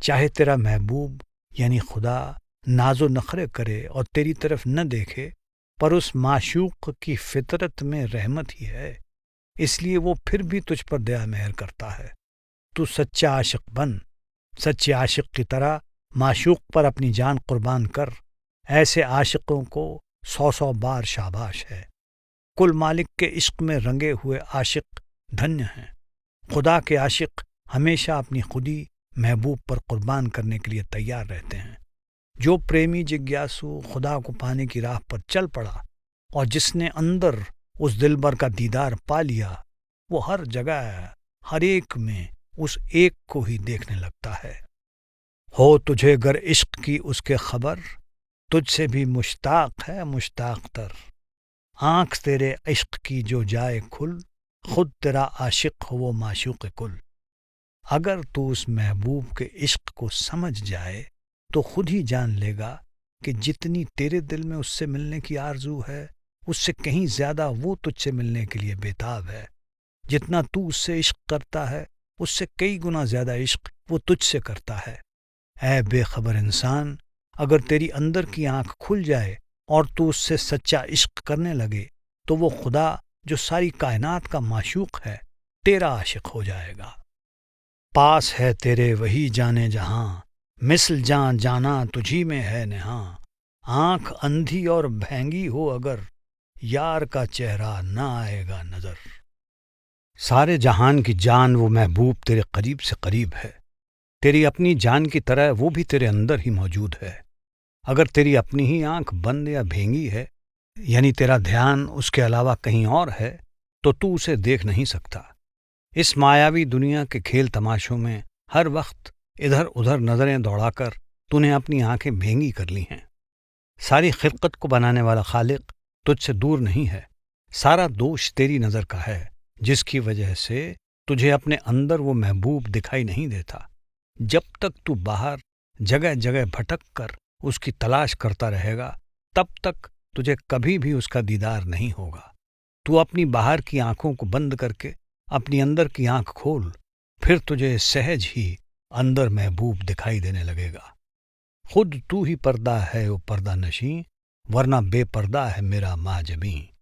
چاہے تیرا محبوب یعنی خدا ناز و نخرے کرے اور تیری طرف نہ دیکھے، پر اس معشوق کی فطرت میں رحمت ہی ہے، اس لیے وہ پھر بھی تجھ پر دیا مہر کرتا ہے۔ تو سچا عاشق بن، سچے عاشق کی طرح معشوق پر اپنی جان قربان کر۔ ایسے عاشقوں کو 100 بار شاباش ہے۔ کل مالک کے عشق میں رنگے ہوئے عاشق دھنیہ ہیں۔ خدا کے عاشق ہمیشہ اپنی خودی محبوب پر قربان کرنے کے لیے تیار رہتے ہیں۔ جو پریمی جگیاسو خدا کو پانے کی راہ پر چل پڑا اور جس نے اندر اس دلبر کا دیدار پا لیا، وہ ہر جگہ ہر ایک میں اس ایک کو ہی دیکھنے لگتا ہے۔ ہو تجھے گر عشق کی اس کے خبر، تجھ سے بھی مشتاق ہے مشتاق تر۔ آنکھ تیرے عشق کی جو جائے کھل، خود تیرا عاشق ہو وہ معشوق کل۔ اگر تو اس محبوب کے عشق کو سمجھ جائے تو خود ہی جان لے گا کہ جتنی تیرے دل میں اس سے ملنے کی آرزو ہے، اس سے کہیں زیادہ وہ تجھ سے ملنے کے لیے بےتاب ہے۔ جتنا تو اس سے عشق کرتا ہے، اس سے کئی گنا زیادہ عشق وہ تجھ سے کرتا ہے۔ اے بے خبر انسان، اگر تیری اندر کی آنکھ کھل جائے اور تو اس سے سچا عشق کرنے لگے، تو وہ خدا جو ساری کائنات کا معشوق ہے، تیرا عاشق ہو جائے گا۔ پاس ہے تیرے وہی جانے جہاں، مثل جاں جانا تجھی میں ہے نہاں۔ آنکھ اندھی اور بھینگی ہو اگر، یار کا چہرہ نہ آئے گا نظر۔ سارے جہان کی جان وہ محبوب تیرے قریب سے قریب ہے۔ تیری اپنی جان کی طرح وہ بھی تیرے اندر ہی موجود ہے۔ اگر تیری اپنی ہی آنکھ بند یا بھینگی ہے، یعنی تیرا دھیان اس کے علاوہ کہیں اور ہے، تو اسے دیکھ نہیں سکتا۔ اس مایاوی دنیا کے کھیل تماشوں میں ہر وقت ادھر ادھر نظریں دوڑا کر تو نے اپنی آنکھیں بھینگی کر لی ہیں۔ ساری خلقت کو بنانے والا خالق تجھ سے دور نہیں ہے۔ سارا دوش تیری نظر کا ہے، جس کی وجہ سے تجھے اپنے اندر وہ محبوب دکھائی نہیں دیتا۔ جب تک تو باہر جگہ جگہ بھٹک کر اس کی تلاش کرتا رہے گا، تب تک تجھے کبھی بھی اس کا دیدار نہیں ہوگا۔ تو اپنی باہر کی آنکھوں کو بند کر کے اپنی اندر کی آنکھ کھول، پھر تجھے سہج ہی اندر محبوب دکھائی دینے لگے گا۔ خود تو ہی پردہ ہے وہ پردہ نشیں، ورنہ بے پردہ ہے میرا ماں جبیں۔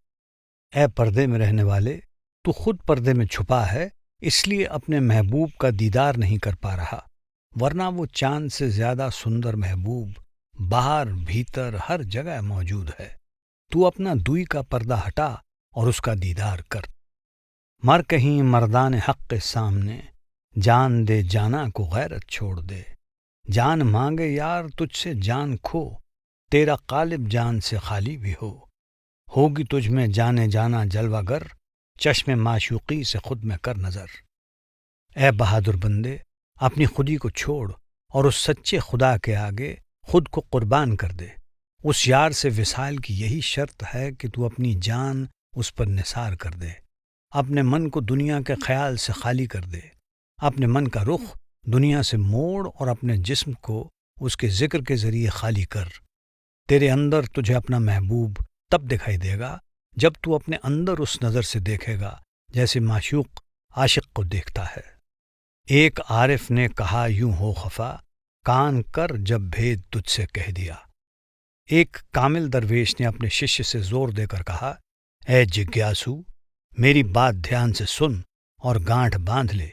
اے پردے میں رہنے والے، تو خود پردے میں چھپا ہے، اس لیے اپنے محبوب کا دیدار نہیں کر پا رہا، ورنہ وہ چاند سے زیادہ سندر محبوب باہر بھیتر ہر جگہ موجود ہے۔ تو اپنا دوئی کا پردہ ہٹا اور اس کا دیدار کر۔ مر کہیں مردان حق کے سامنے، جان دے جانا کو غیرت چھوڑ دے، جان مانگے یار تجھ سے جان کھو، تیرا قالب جان سے خالی بھی ہوگی تجھ میں جانے جانا جلوہ گر، چشم معشوقی سے خود میں کر نظر۔ اے بہادر بندے، اپنی خودی کو چھوڑ اور اس سچے خدا کے آگے خود کو قربان کر دے۔ اس یار سے وصال کی یہی شرط ہے کہ تو اپنی جان اس پر نثار کر دے، اپنے من کو دنیا کے خیال سے خالی کر دے، اپنے من کا رخ دنیا سے موڑ اور اپنے جسم کو اس کے ذکر کے ذریعے خالی کر۔ تیرے اندر تجھے اپنا محبوب تب دکھائی دے گا جب تو اپنے اندر اس نظر سے دیکھے گا جیسے معشوق عاشق کو دیکھتا ہے۔ ایک عارف نے کہا یوں ہو خفا، کان کر جب بھید تجھ سے کہہ دیا۔ ایک کامل درویش نے اپنے ششیہ سے زور دے کر کہا، اے جگیاسو، میری بات دھیان سے سن اور گانٹھ باندھ لے،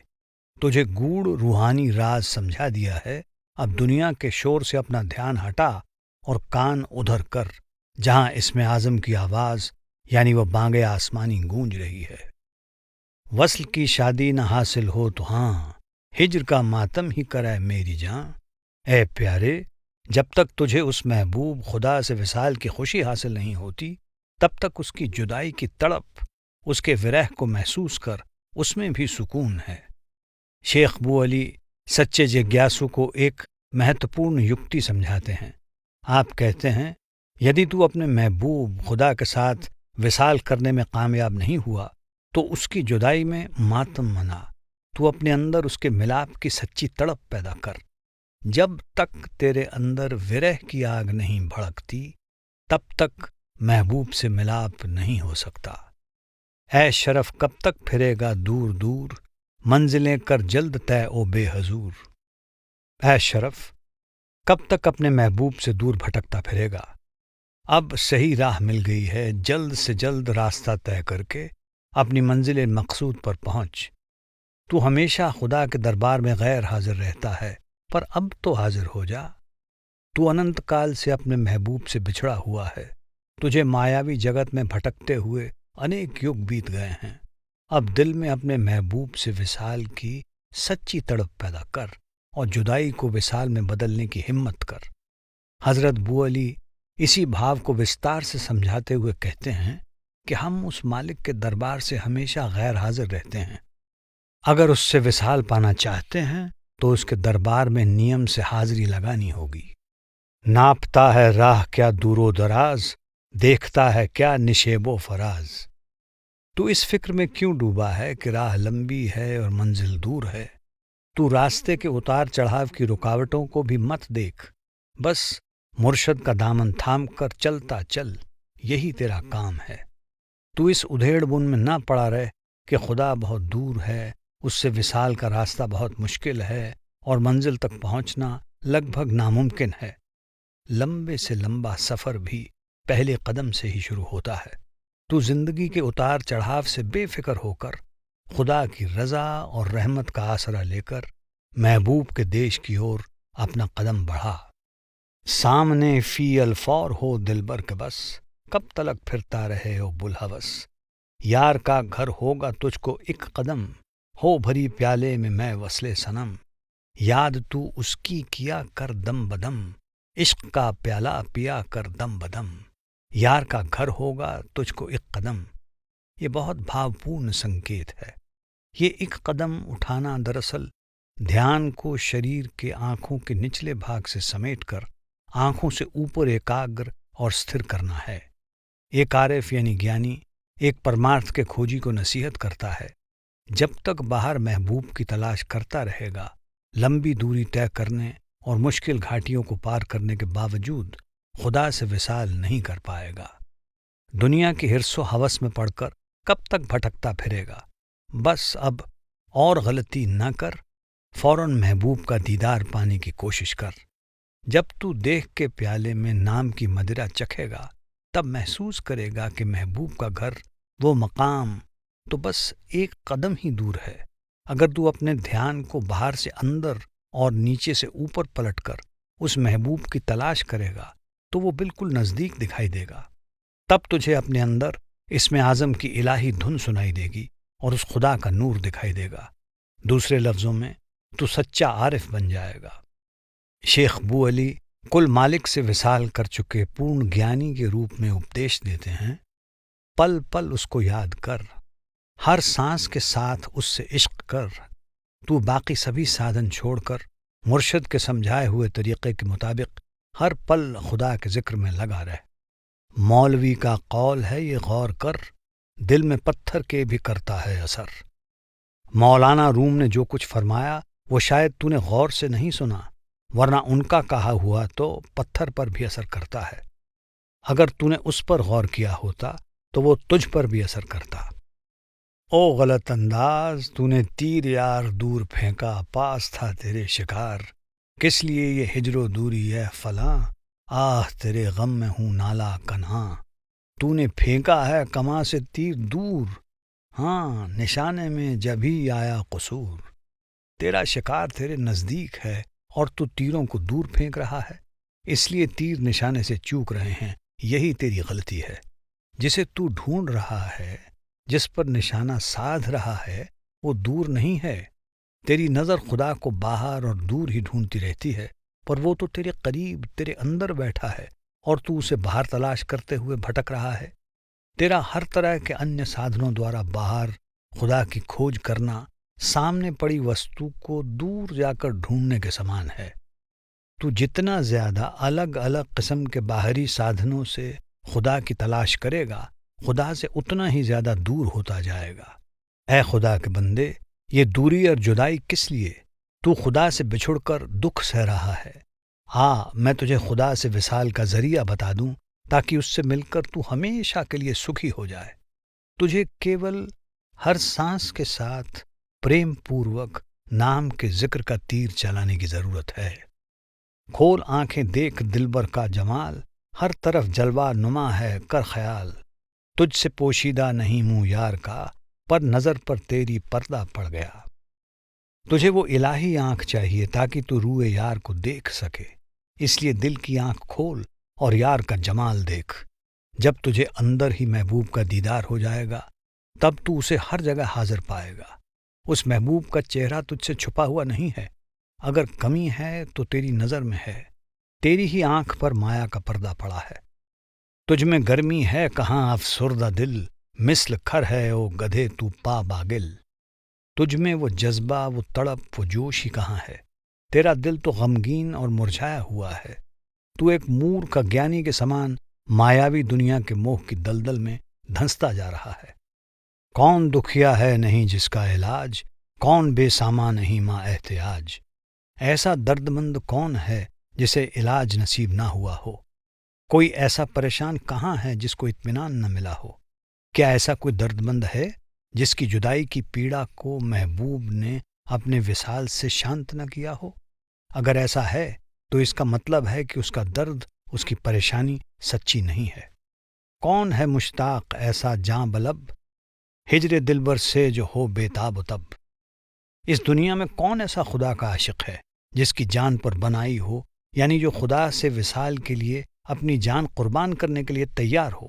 تجھے گوڑ روحانی راز سمجھا دیا ہے، اب دنیا کے شور سے اپنا دھیان ہٹا اور کان ادھر کر جہاں اسم اعظم کی آواز یعنی وہ بانگ آسمانی گونج رہی ہے۔ وصل کی شادی نہ حاصل ہو تو ہاں، ہجر کا ماتم ہی کرے میری جاں۔ اے پیارے، جب تک تجھے اس محبوب خدا سے وصال کی خوشی حاصل نہیں ہوتی، تب تک اس کی جدائی کی تڑپ، اس کے ورح کو محسوس کر، اس میں بھی سکون ہے۔ شیخ بو علی سچے جگیاسو کو ایک مہتوپورن یکتی سمجھاتے ہیں۔ آپ کہتے ہیں، یدی تو اپنے محبوب خدا کے ساتھ وصال کرنے میں کامیاب نہیں ہوا تو اس کی جدائی میں ماتم منا، تو اپنے اندر اس کے ملاپ کی سچی تڑپ پیدا کر۔ جب تک تیرے اندر ورح کی آگ نہیں بھڑکتی، تب تک محبوب سے ملاپ نہیں ہو سکتا۔ اے شرف کب تک پھرے گا دور دور، منزلیں کر جلد طے او بے حضور۔ اے شرف کب تک اپنے محبوب سے دور بھٹکتا پھرے گا؟ اب صحیح راہ مل گئی ہے، جلد سے جلد راستہ طے کر کے اپنی منزل مقصود پر پہنچ۔ تو ہمیشہ خدا کے دربار میں غیر حاضر رہتا ہے، پر اب تو حاضر ہو جا۔ تو اننت کال سے اپنے محبوب سے بچھڑا ہوا ہے، تجھے مایاوی جگت میں بھٹکتے ہوئے انیک یگ بیت گئے ہیں۔ اب دل میں اپنے محبوب سے وصال کی سچی تڑپ پیدا کر اور جدائی کو وصال میں بدلنے کی ہمت کر۔ حضرت بو علی اسی بھاو کو وستار سے سمجھاتے ہوئے کہتے ہیں کہ ہم اس مالک کے دربار سے ہمیشہ غیر حاضر رہتے ہیں۔ اگر اس سے وصال پانا چاہتے ہیں تو اس کے دربار میں نیم سے حاضری لگانی ہوگی۔ ناپتا ہے راہ کیا دور و دراز، دیکھتا ہے کیا نشیب و فراز۔ تو اس فکر میں کیوں ڈوبا ہے کہ راہ لمبی ہے اور منزل دور ہے؟ تو راستے کے اتار چڑھاؤ کی رکاوٹوں کو بھی مت دیکھ، بس مرشد کا دامن تھام کر چلتا چل، یہی تیرا کام ہے۔ تو اس ادھیڑ بن میں نہ پڑا رہے کہ خدا بہت دور ہے، اس سے وصال کا راستہ بہت مشکل ہے اور منزل تک پہنچنا لگ بھگ ناممکن ہے۔ لمبے سے لمبا سفر بھی پہلے قدم سے ہی شروع ہوتا ہے۔ تو زندگی کے اتار چڑھاؤ سے بے فکر ہو کر خدا کی رضا اور رحمت کا آسرا لے کر محبوب کے دیش کی اور اپنا قدم بڑھا۔ سامنے فی الفور ہو دلبر کے بس، کب تلک پھرتا رہے ہو بلحوث۔ یار کا گھر ہوگا تجھ کو ایک قدم، ہو بھری پیالے میں وصلے صنم۔ یاد تو اس کی کیا کر دم بدم، عشق کا پیالہ پیا کر دم بدم۔ یار کا گھر ہوگا تجھ کو ایک قدم، یہ بہت بھاوپورن سنکیت ہے۔ یہ ایک قدم اٹھانا دراصل دھیان کو شریر کے آنکھوں کے نچلے بھاگ سے سمیٹ کر آنکھوں سے اوپر ایکاگر اور ستھر کرنا ہے۔ ایک عارف یعنی گیانی ایک پرمارتھ کے کھوجی کو نصیحت کرتا ہے، جب تک باہر محبوب کی تلاش کرتا رہے گا، لمبی دوری طے کرنے اور مشکل گھاٹیوں کو پار کرنے کے باوجود خدا سے وصال نہیں کر پائے گا۔ دنیا کی حرص و ہوس میں پڑ کر کب تک بھٹکتا پھرے گا؟ بس اب اور غلطی نہ کر، فوراً محبوب کا دیدار پانے کی کوشش کر۔ جب تو دیکھ کے پیالے میں نام کی مدرا چکھے گا، تب محسوس کرے گا کہ محبوب کا گھر، وہ مقام تو بس ایک قدم ہی دور ہے۔ اگر تو اپنے دھیان کو باہر سے اندر اور نیچے سے اوپر پلٹ کر اس محبوب کی تلاش کرے گا تو وہ بالکل نزدیک دکھائی دے گا۔ تب تجھے اپنے اندر اسم اعظم کی الہی دھن سنائی دے گی اور اس خدا کا نور دکھائی دے گا۔ دوسرے لفظوں میں تو سچا عارف بن جائے گا۔ شیخ بو علی کل مالک سے وصال کر چکے پورن گیانی کے روپ میں اپدیش دیتے ہیں، پل پل اس کو یاد کر، ہر سانس کے ساتھ اس سے عشق کر، تو باقی سبھی سادھن چھوڑ کر مرشد کے سمجھائے ہوئے طریقے کے مطابق ہر پل خدا کے ذکر میں لگا رہ۔ مولوی کا قول ہے یہ غور کر، دل میں پتھر کے بھی کرتا ہے اثر۔ مولانا روم نے جو کچھ فرمایا وہ شاید تو نے غور سے نہیں سنا، ورنہ ان کا کہا ہوا تو پتھر پر بھی اثر کرتا ہے۔ اگر تو نے اس پر غور کیا ہوتا تو وہ تجھ پر بھی اثر کرتا۔ او غلط انداز، تو نے تیر یار دور پھینکا، پاس تھا تیرے شکار، کس لیے یہ ہجر و دوری ہے فلاں، آہ تیرے غم میں ہوں نالا کنہاں۔ تو نے پھینکا ہے کماں سے تیر دور، ہاں نشانے میں جب ہی آیا قصور۔ تیرا شکار تیرے نزدیک ہے اور تو تیروں کو دور پھینک رہا ہے، اس لیے تیر نشانے سے چوک رہے ہیں، یہی تیری غلطی ہے۔ جسے تو ڈھونڈ رہا ہے، جس پر نشانہ سادھ رہا ہے، وہ دور نہیں ہے۔ تیری نظر خدا کو باہر اور دور ہی ڈھونڈتی رہتی ہے، پر وہ تو تیرے قریب، تیرے اندر بیٹھا ہے اور تو اسے باہر تلاش کرتے ہوئے بھٹک رہا ہے۔ تیرا ہر طرح کے انیہ سادھنوں دوارا باہر خدا کی کھوج کرنا سامنے پڑی وستو کو دور جا کر ڈھونڈنے کے سمان ہے۔ تو جتنا زیادہ الگ الگ قسم کے باہری سادھنوں سے خدا کی تلاش کرے گا، خدا سے اتنا ہی زیادہ دور ہوتا جائے گا۔ اے خدا کے بندے، یہ دوری اور جدائی کس لیے؟ تو خدا سے بچھڑ کر دکھ سہ رہا ہے۔ میں تجھے خدا سے وصال کا ذریعہ بتا دوں تاکہ اس سے مل کر تو ہمیشہ کے لیے سکھی ہو جائے۔ تجھے کیول ہر سانس کے ساتھ پریم پوروک نام کے ذکر کا تیر چلانے کی ضرورت ہے۔ کھول آنکھیں، دیکھ دلبر کا جمال، ہر طرف جلوہ نما ہے، کر خیال۔ تجھ سے پوشیدہ نہیں منہ یار کا، پر نظر پر تیری پردہ پڑ گیا۔ تجھے وہ الہی آنکھ چاہیے تاکہ تو روئے یار کو دیکھ سکے، اس لیے دل کی آنکھ کھول اور یار کا جمال دیکھ۔ جب تجھے اندر ہی محبوب کا دیدار ہو جائے گا، تب تو اسے ہر جگہ حاضر پائے گا۔ اس محبوب کا چہرہ تجھ سے چھپا ہوا نہیں ہے، اگر کمی ہے تو تیری نظر میں ہے، تیری ہی آنکھ پر مایا کا پردہ پڑا ہے۔ تجھ میں گرمی ہے کہاں افسردہ دل، مثل کھر ہے او گدھے تو پا باگل۔ تجھ میں وہ جذبہ، وہ تڑپ، وہ جوش ہی کہاں ہے؟ تیرا دل تو غمگین اور مرجھایا ہوا ہے۔ تو ایک مور کا گیانی کے سمان مایاوی دنیا کے موہ کی دلدل میں دھنستا جا رہا ہے۔ کون دکھیا ہے نہیں جس کا علاج، کون بے ساما نہیں ماں احتیاج۔ ایسا درد مند کون ہے جسے علاج نصیب نہ ہوا ہو؟ کوئی ایسا پریشان کہاں ہے جس کو اطمینان نہ ملا ہو؟ کیا ایسا کوئی درد مند ہے جس کی جدائی کی پیڑا کو محبوب نے اپنے وصال سے شانت نہ کیا ہو؟ اگر ایسا ہے تو اس کا مطلب ہے کہ اس کا درد، اس کی پریشانی سچی نہیں ہے۔ کون ہے مشتاق ایسا جاں بلب، ہجر دلبر سے جو ہو بے تاب و تب۔ اس دنیا میں کون ایسا خدا کا عاشق ہے جس کی جان پر بنائی ہو، یعنی جو خدا سے وصال کے لیے اپنی جان قربان کرنے کے لیے تیار ہو۔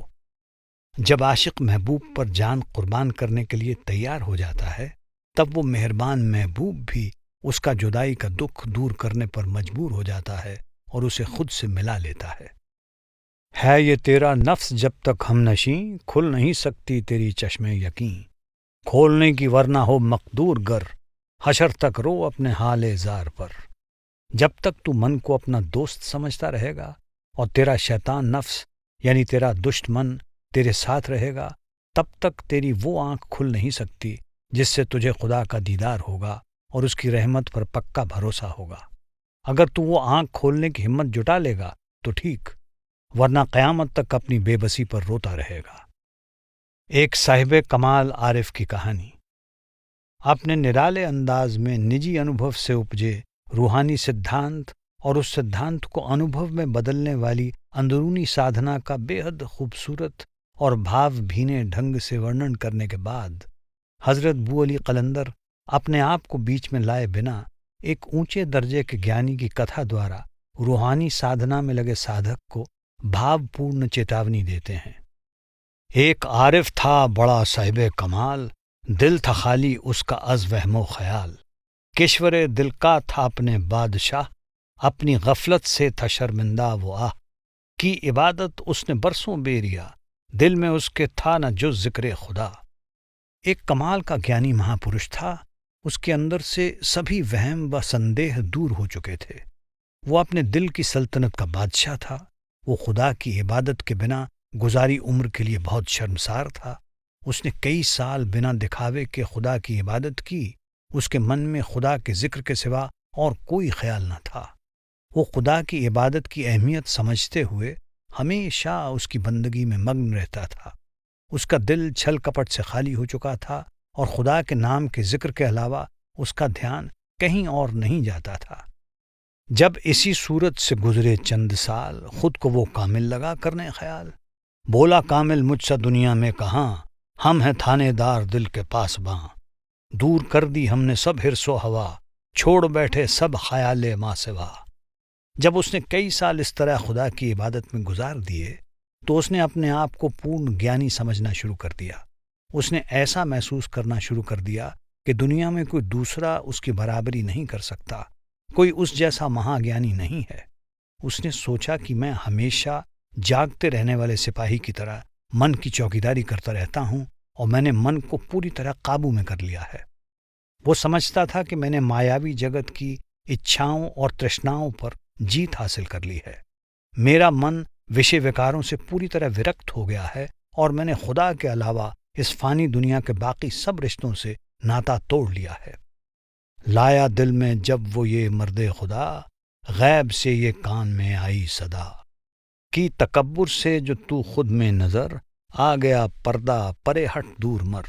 جب عاشق محبوب پر جان قربان کرنے کے لیے تیار ہو جاتا ہے، تب وہ مہربان محبوب بھی اس کا جدائی کا دکھ دور کرنے پر مجبور ہو جاتا ہے اور اسے خود سے ملا لیتا ہے۔ یہ تیرا نفس جب تک ہم نشیں، کھل نہیں سکتی تیری چشم یقین۔ کھولنے کی ورنہ ہو مقدور گر، حشر تک رو اپنے حال زار پر۔ جب تک تو من کو اپنا دوست سمجھتا رہے گا اور تیرا شیطان نفس یعنی تیرا دشمن تیرے ساتھ رہے گا، تب تک تیری وہ آنکھ کھل نہیں سکتی جس سے تجھے خدا کا دیدار ہوگا اور اس کی رحمت پر پکا بھروسہ ہوگا۔ اگر تو وہ آنکھ کھولنے کی ہمت جٹا لے گا تو ٹھیک، ورنہ قیامت تک اپنی بے بسی پر روتا رہے گا۔ ایک صاحب کمال عارف کی کہانی۔ اپنے نرالے انداز میں نجی انوبھو سے اپجے روحانی سدھانت اور اس سدھانت کو انوبھو میں بدلنے والی اندرونی سادھنا کا بے حد خوبصورت اور بھاو بھینے ڈھنگ سے ورنن کرنے کے بعد حضرت بو علی قلندر اپنے آپ کو بیچ میں لائے بنا ایک اونچے درجے کے گیانی کی کتھا دوارا روحانی سادھنا میں لگے سادھک کو بھاو پورن چیتاونی دیتے ہیں۔ ایک عارف تھا بڑا صاحب کمال، دل تھا خالی اس کا از وہم و خیال، کشور دل کا تھا اپنے بادشاہ، اپنی غفلت سے تھا شرمندہ وہ آہ، کی عبادت اس نے برسوں بیریا، دل میں اس کے تھا نہ جز ذکر خدا۔ ایک کمال کا گیانی مہاپرش تھا، اس کے اندر سے سبھی وہم و سندیہ دور ہو چکے تھے۔ وہ اپنے دل کی سلطنت کا بادشاہ تھا، وہ خدا کی عبادت کے بنا گزاری عمر کے لیے بہت شرمسار تھا۔ اس نے کئی سال بنا دکھاوے کے خدا کی عبادت کی، اس کے من میں خدا کے ذکر کے سوا اور کوئی خیال نہ تھا۔ وہ خدا کی عبادت کی اہمیت سمجھتے ہوئے ہمیشہ اس کی بندگی میں مگن رہتا تھا۔ اس کا دل چھل کپٹ سے خالی ہو چکا تھا اور خدا کے نام کے ذکر کے علاوہ اس کا دھیان کہیں اور نہیں جاتا تھا۔ جب اسی صورت سے گزرے چند سال، خود کو وہ کامل لگا کرنے خیال، بولا کامل مجھ سا دنیا میں کہاں، ہم ہیں تھانے دار دل کے پاس باں، دور کر دی ہم نے سب حرص و ہوا، چھوڑ بیٹھے سب خیال ماں سوا۔ جب اس نے کئی سال اس طرح خدا کی عبادت میں گزار دیے تو اس نے اپنے آپ کو پورن گیانی سمجھنا شروع کر دیا۔ اس نے ایسا محسوس کرنا شروع کر دیا کہ دنیا میں کوئی دوسرا اس کی برابری نہیں کر سکتا، کوئی اس جیسا مہا گیانی نہیں ہے۔ اس نے سوچا کہ میں ہمیشہ جاگتے رہنے والے سپاہی کی طرح من کی چوکیداری کرتا رہتا ہوں اور میں نے من کو پوری طرح قابو میں کر لیا ہے۔ وہ سمجھتا تھا کہ میں نے مایاوی جگت کی اچھاؤں اور ترشناؤں پر جیت حاصل کر لی ہے۔ میرا من وشے وکاروں سے پوری طرح ورکت ہو گیا ہے اور میں نے خدا کے علاوہ اس فانی دنیا کے باقی سب رشتوں سے ناتا توڑ لیا ہے۔ لایا دل میں جب وہ یہ مرد خدا، غیب سے یہ کان میں آئی صدا، کی تکبر سے جو تو خود میں نظر، آ گیا پردہ پرے ہٹ دور مر،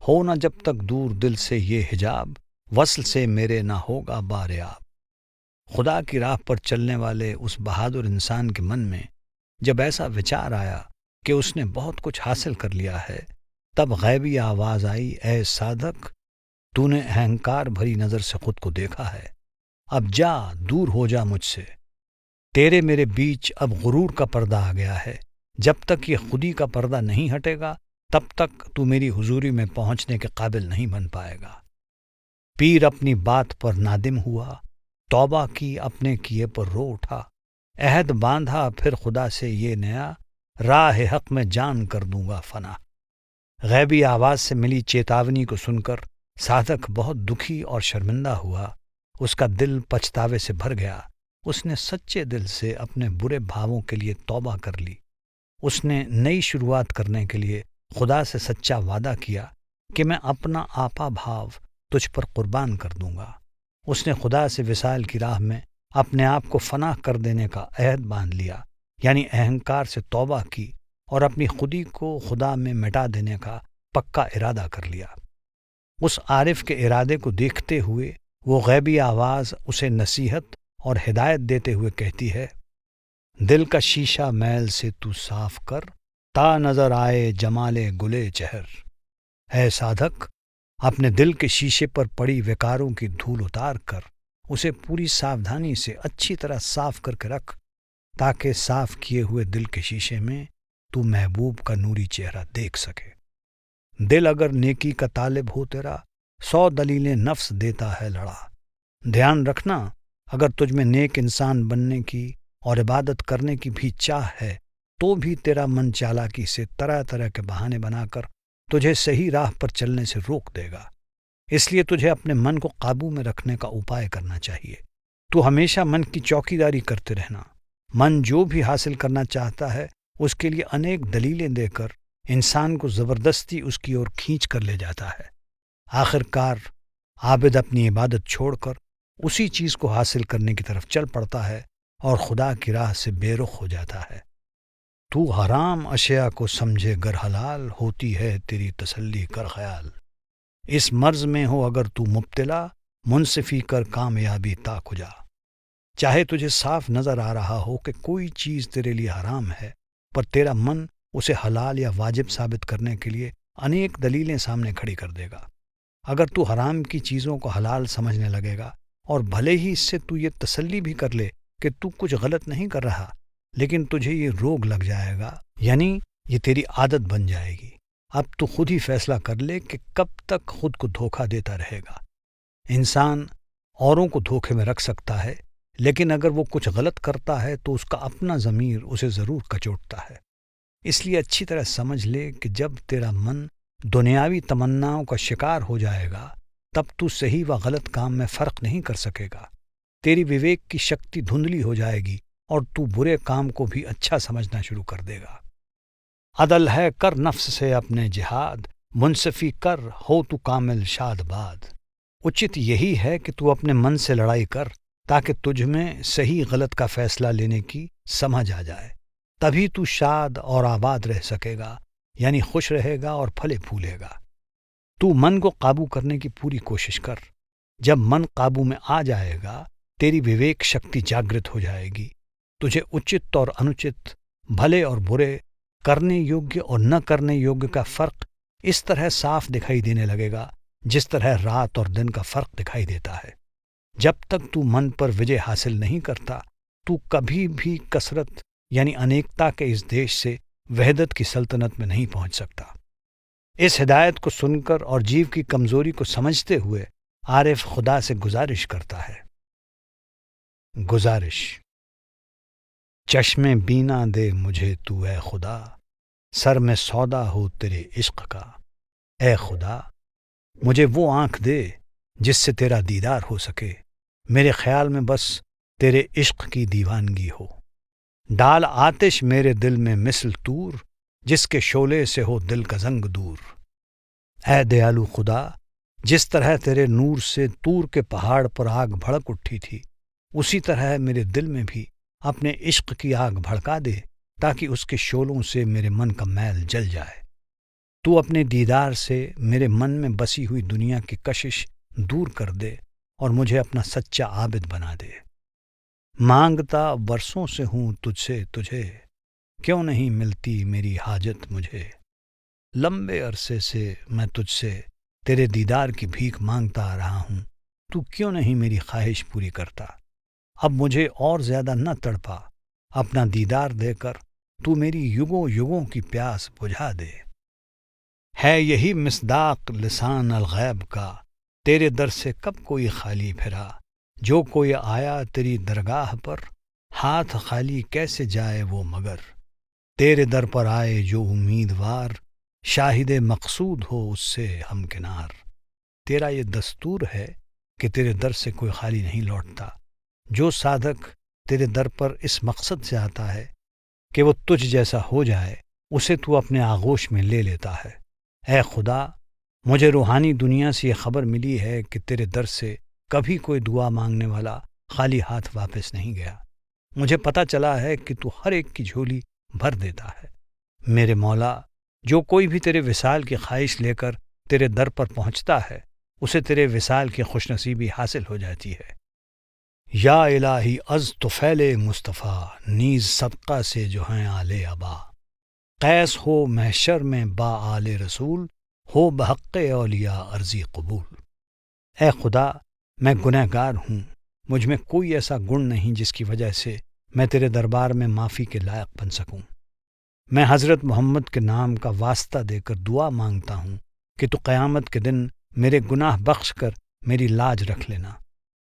ہونا جب تک دور دل سے یہ حجاب، وصل سے میرے نہ ہوگا باریاب۔ خدا کی راہ پر چلنے والے اس بہادر انسان کے من میں جب ایسا وچار آیا کہ اس نے بہت کچھ حاصل کر لیا ہے، تب غیبی آواز آئی، اے سادھک، تو نے اہنکار بھری نظر سے خود کو دیکھا ہے، اب جا دور ہو جا مجھ سے، تیرے میرے بیچ اب غرور کا پردہ آ گیا ہے، جب تک یہ خودی کا پردہ نہیں ہٹے گا تب تک تو میری حضوری میں پہنچنے کے قابل نہیں بن پائے گا۔ پیر اپنی بات پر نادم ہوا، توبہ کی اپنے کیے پر رو اٹھا، عہد باندھا پھر خدا سے یہ نیا، راہ حق میں جان کر دوں گا فنا۔ غیبی آواز سے ملی چیتاونی کو سن کر سادھک بہت دکھی اور شرمندہ ہوا، اس کا دل پچھتاوے سے بھر گیا۔ اس نے سچے دل سے اپنے برے بھاووں کے لیے توبہ کر لی۔ اس نے نئی شروعات کرنے کے لیے خدا سے سچا وعدہ کیا کہ میں اپنا آپا بھاو تجھ پر قربان کر دوں گا۔ اس نے خدا سے وصال کی راہ میں اپنے آپ کو فنا کر دینے کا عہد باندھ لیا، یعنی اہنکار سے توبہ کی اور اپنی خودی کو خدا میں مٹا دینے کا پکا ارادہ کر لیا۔ اس عارف کے ارادے کو دیکھتے ہوئے وہ غیبی آواز اسے نصیحت اور ہدایت دیتے ہوئے کہتی ہے، دل کا شیشہ میل سے تو صاف کر، تا نظر آئے جمال گلے چہر۔ اے سادھک، اپنے دل کے شیشے پر پڑی وکاروں کی دھول اتار کر اسے پوری ساودھانی سے اچھی طرح صاف کر کے رکھ، تاکہ صاف کیے ہوئے دل کے شیشے میں تو محبوب کا نوری چہرہ دیکھ سکے۔ دل اگر نیکی کا طالب ہو تیرا، 100 دلیلیں نفس دیتا ہے لڑا۔ دھیان رکھنا، اگر تجھ میں نیک انسان بننے کی اور عبادت کرنے کی بھی چاہ ہے تو بھی تیرا من چالاکی سے طرح طرح کے بہانے بنا کر تجھے صحیح راہ پر چلنے سے روک دے گا۔ اس لیے تجھے اپنے من کو قابو میں رکھنے کا اپائے کرنا چاہیے۔ تو ہمیشہ من کی چوکیداری کرتے رہنا۔ من جو بھی حاصل کرنا چاہتا ہے اس کے لیے انیک دلیلیں دے کر انسان کو زبردستی اس کی اور کھینچ کر لے جاتا ہے۔ آخر کار عابد اپنی عبادت چھوڑ کر اسی چیز کو حاصل کرنے کی طرف چل پڑتا ہے اور خدا کی راہ سے بے رخ ہو جاتا ہے۔ تو حرام اشیاء کو سمجھے گر حلال، ہوتی ہے تیری تسلی کر خیال۔ اس مرض میں ہو اگر تو مبتلا، منصفی کر کامیابی تا کجا۔ چاہے تجھے صاف نظر آ رہا ہو کہ کوئی چیز تیرے لیے حرام ہے، پر تیرا من اسے حلال یا واجب ثابت کرنے کے لیے انیک دلیلیں سامنے کھڑی کر دے گا۔ اگر تو حرام کی چیزوں کو حلال سمجھنے لگے گا اور بھلے ہی اس سے تو یہ تسلی بھی کر لے کہ تو کچھ غلط نہیں کر رہا، لیکن تجھے یہ روگ لگ جائے گا، یعنی یہ تیری عادت بن جائے گی، اب تو خود ہی فیصلہ کر لے کہ کب تک خود کو دھوکہ دیتا رہے گا۔ انسان اوروں کو دھوکے میں رکھ سکتا ہے، لیکن اگر وہ کچھ غلط کرتا ہے تو اس کا اپنا ضمیر اسے ضرور کچوٹتا ہے۔ اس لیے اچھی طرح سمجھ لے کہ جب تیرا من دنیاوی تمناؤں کا شکار ہو جائے گا تب تو صحیح و غلط کام میں فرق نہیں کر سکے گا۔ تیری وویک کی شکتی دھندلی ہو جائے گی اور تو برے کام کو بھی اچھا سمجھنا شروع کر دے گا۔ عدل ہے کر نفس سے اپنے جہاد، منصفی کر ہو تو کامل شاد باد۔ اچت یہی ہے کہ تو اپنے من سے لڑائی کر تاکہ تجھ میں صحیح غلط کا فیصلہ لینے کی سمجھ آ جائے، تبھی تو شاد اور آباد رہ سکے گا، یعنی خوش رہے گا اور پھلے پھولے گا۔ تو من کو قابو کرنے کی پوری کوشش کر۔ جب من قابو میں آ جائے گا تیری وویک شکتی جاگرت ہو جائے گی، تجھے اچت اور انوچت، بھلے اور برے، کرنے یوگیہ اور نہ کرنے یوگیہ کا فرق اس طرح صاف دکھائی دینے لگے گا جس طرح رات اور دن کا فرق دکھائی دیتا ہے۔ جب تک تو من پر وجے حاصل نہیں کرتا تو کبھی بھی کثرت یعنی انیکتا کے اس دیش سے وحدت کی سلطنت میں نہیں پہنچ سکتا۔ اس ہدایت کو سن کر اور جیو کی کمزوری کو سمجھتے ہوئے عارف خدا سے گزارش کرتا ہے۔ گزارش: چشم بینا دے مجھے تو اے خدا، سر میں سودا ہو تیرے عشق کا۔ اے خدا، مجھے وہ آنکھ دے جس سے تیرا دیدار ہو سکے، میرے خیال میں بس تیرے عشق کی دیوانگی ہو۔ ڈال آتش میرے دل میں مثل طور، جس کے شعلے سے ہو دل کا زنگ دور۔ اے دیالو خدا، جس طرح تیرے نور سے طور کے پہاڑ پر آگ بھڑک اٹھی تھی، اسی طرح میرے دل میں بھی اپنے عشق کی آگ بھڑکا دے تاکہ اس کے شعلوں سے میرے من کا میل جل جائے۔ تو اپنے دیدار سے میرے من میں بسی ہوئی دنیا کی کشش دور کر دے اور مجھے اپنا سچا عابد بنا دے۔ مانگتا برسوں سے ہوں تجھ سے تجھے، کیوں نہیں ملتی میری حاجت مجھے۔ لمبے عرصے سے میں تجھ سے تیرے دیدار کی بھیک مانگتا آ رہا ہوں، تو کیوں نہیں میری خواہش پوری کرتا۔ اب مجھے اور زیادہ نہ تڑپا، اپنا دیدار دے کر تو میری یگوں یگوں کی پیاس بجھا دے۔ ہے یہی مصداق لسان الغیب کا، تیرے در سے کب کوئی خالی پھرا۔ جو کوئی آیا تیری درگاہ پر، ہاتھ خالی کیسے جائے وہ مگر۔ تیرے در پر آئے جو امیدوار، شاہد مقصود ہو اس سے ہمکنار۔ تیرا یہ دستور ہے کہ تیرے در سے کوئی خالی نہیں لوٹتا۔ جو سادھک تیرے در پر اس مقصد سے آتا ہے کہ وہ تجھ جیسا ہو جائے، اسے تو اپنے آغوش میں لے لیتا ہے۔ اے خدا، مجھے روحانی دنیا سے یہ خبر ملی ہے کہ تیرے در سے کبھی کوئی دعا مانگنے والا خالی ہاتھ واپس نہیں گیا۔ مجھے پتہ چلا ہے کہ تو ہر ایک کی جھولی بھر دیتا ہے۔ میرے مولا، جو کوئی بھی تیرے وصال کی خواہش لے کر تیرے در پر پہنچتا ہے، اسے تیرے وصال کی خوش نصیبی حاصل ہو جاتی ہے۔ یا الہی از طفیل مصطفیٰ، نیز صدقہ سے جو ہیں آل ابا۔ قیس ہو محشر میں با آل رسول، ہو بحق اولیاء عرضی قبول۔ اے خدا، میں گنہگار ہوں، مجھ میں کوئی ایسا گن نہیں جس کی وجہ سے میں تیرے دربار میں معافی کے لائق بن سکوں۔ میں حضرت محمد کے نام کا واسطہ دے کر دعا مانگتا ہوں کہ تو قیامت کے دن میرے گناہ بخش کر میری لاج رکھ لینا۔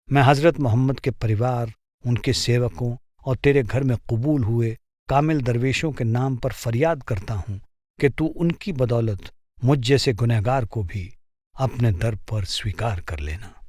میں حضرت محمد کے پریوار، ان کے سیوکوں اور تیرے گھر میں قبول ہوئے کامل درویشوں کے نام پر فریاد کرتا ہوں کہ تو ان کی بدولت مجھ جیسے گنہگار کو بھی اپنے در پر سویکار کر لینا۔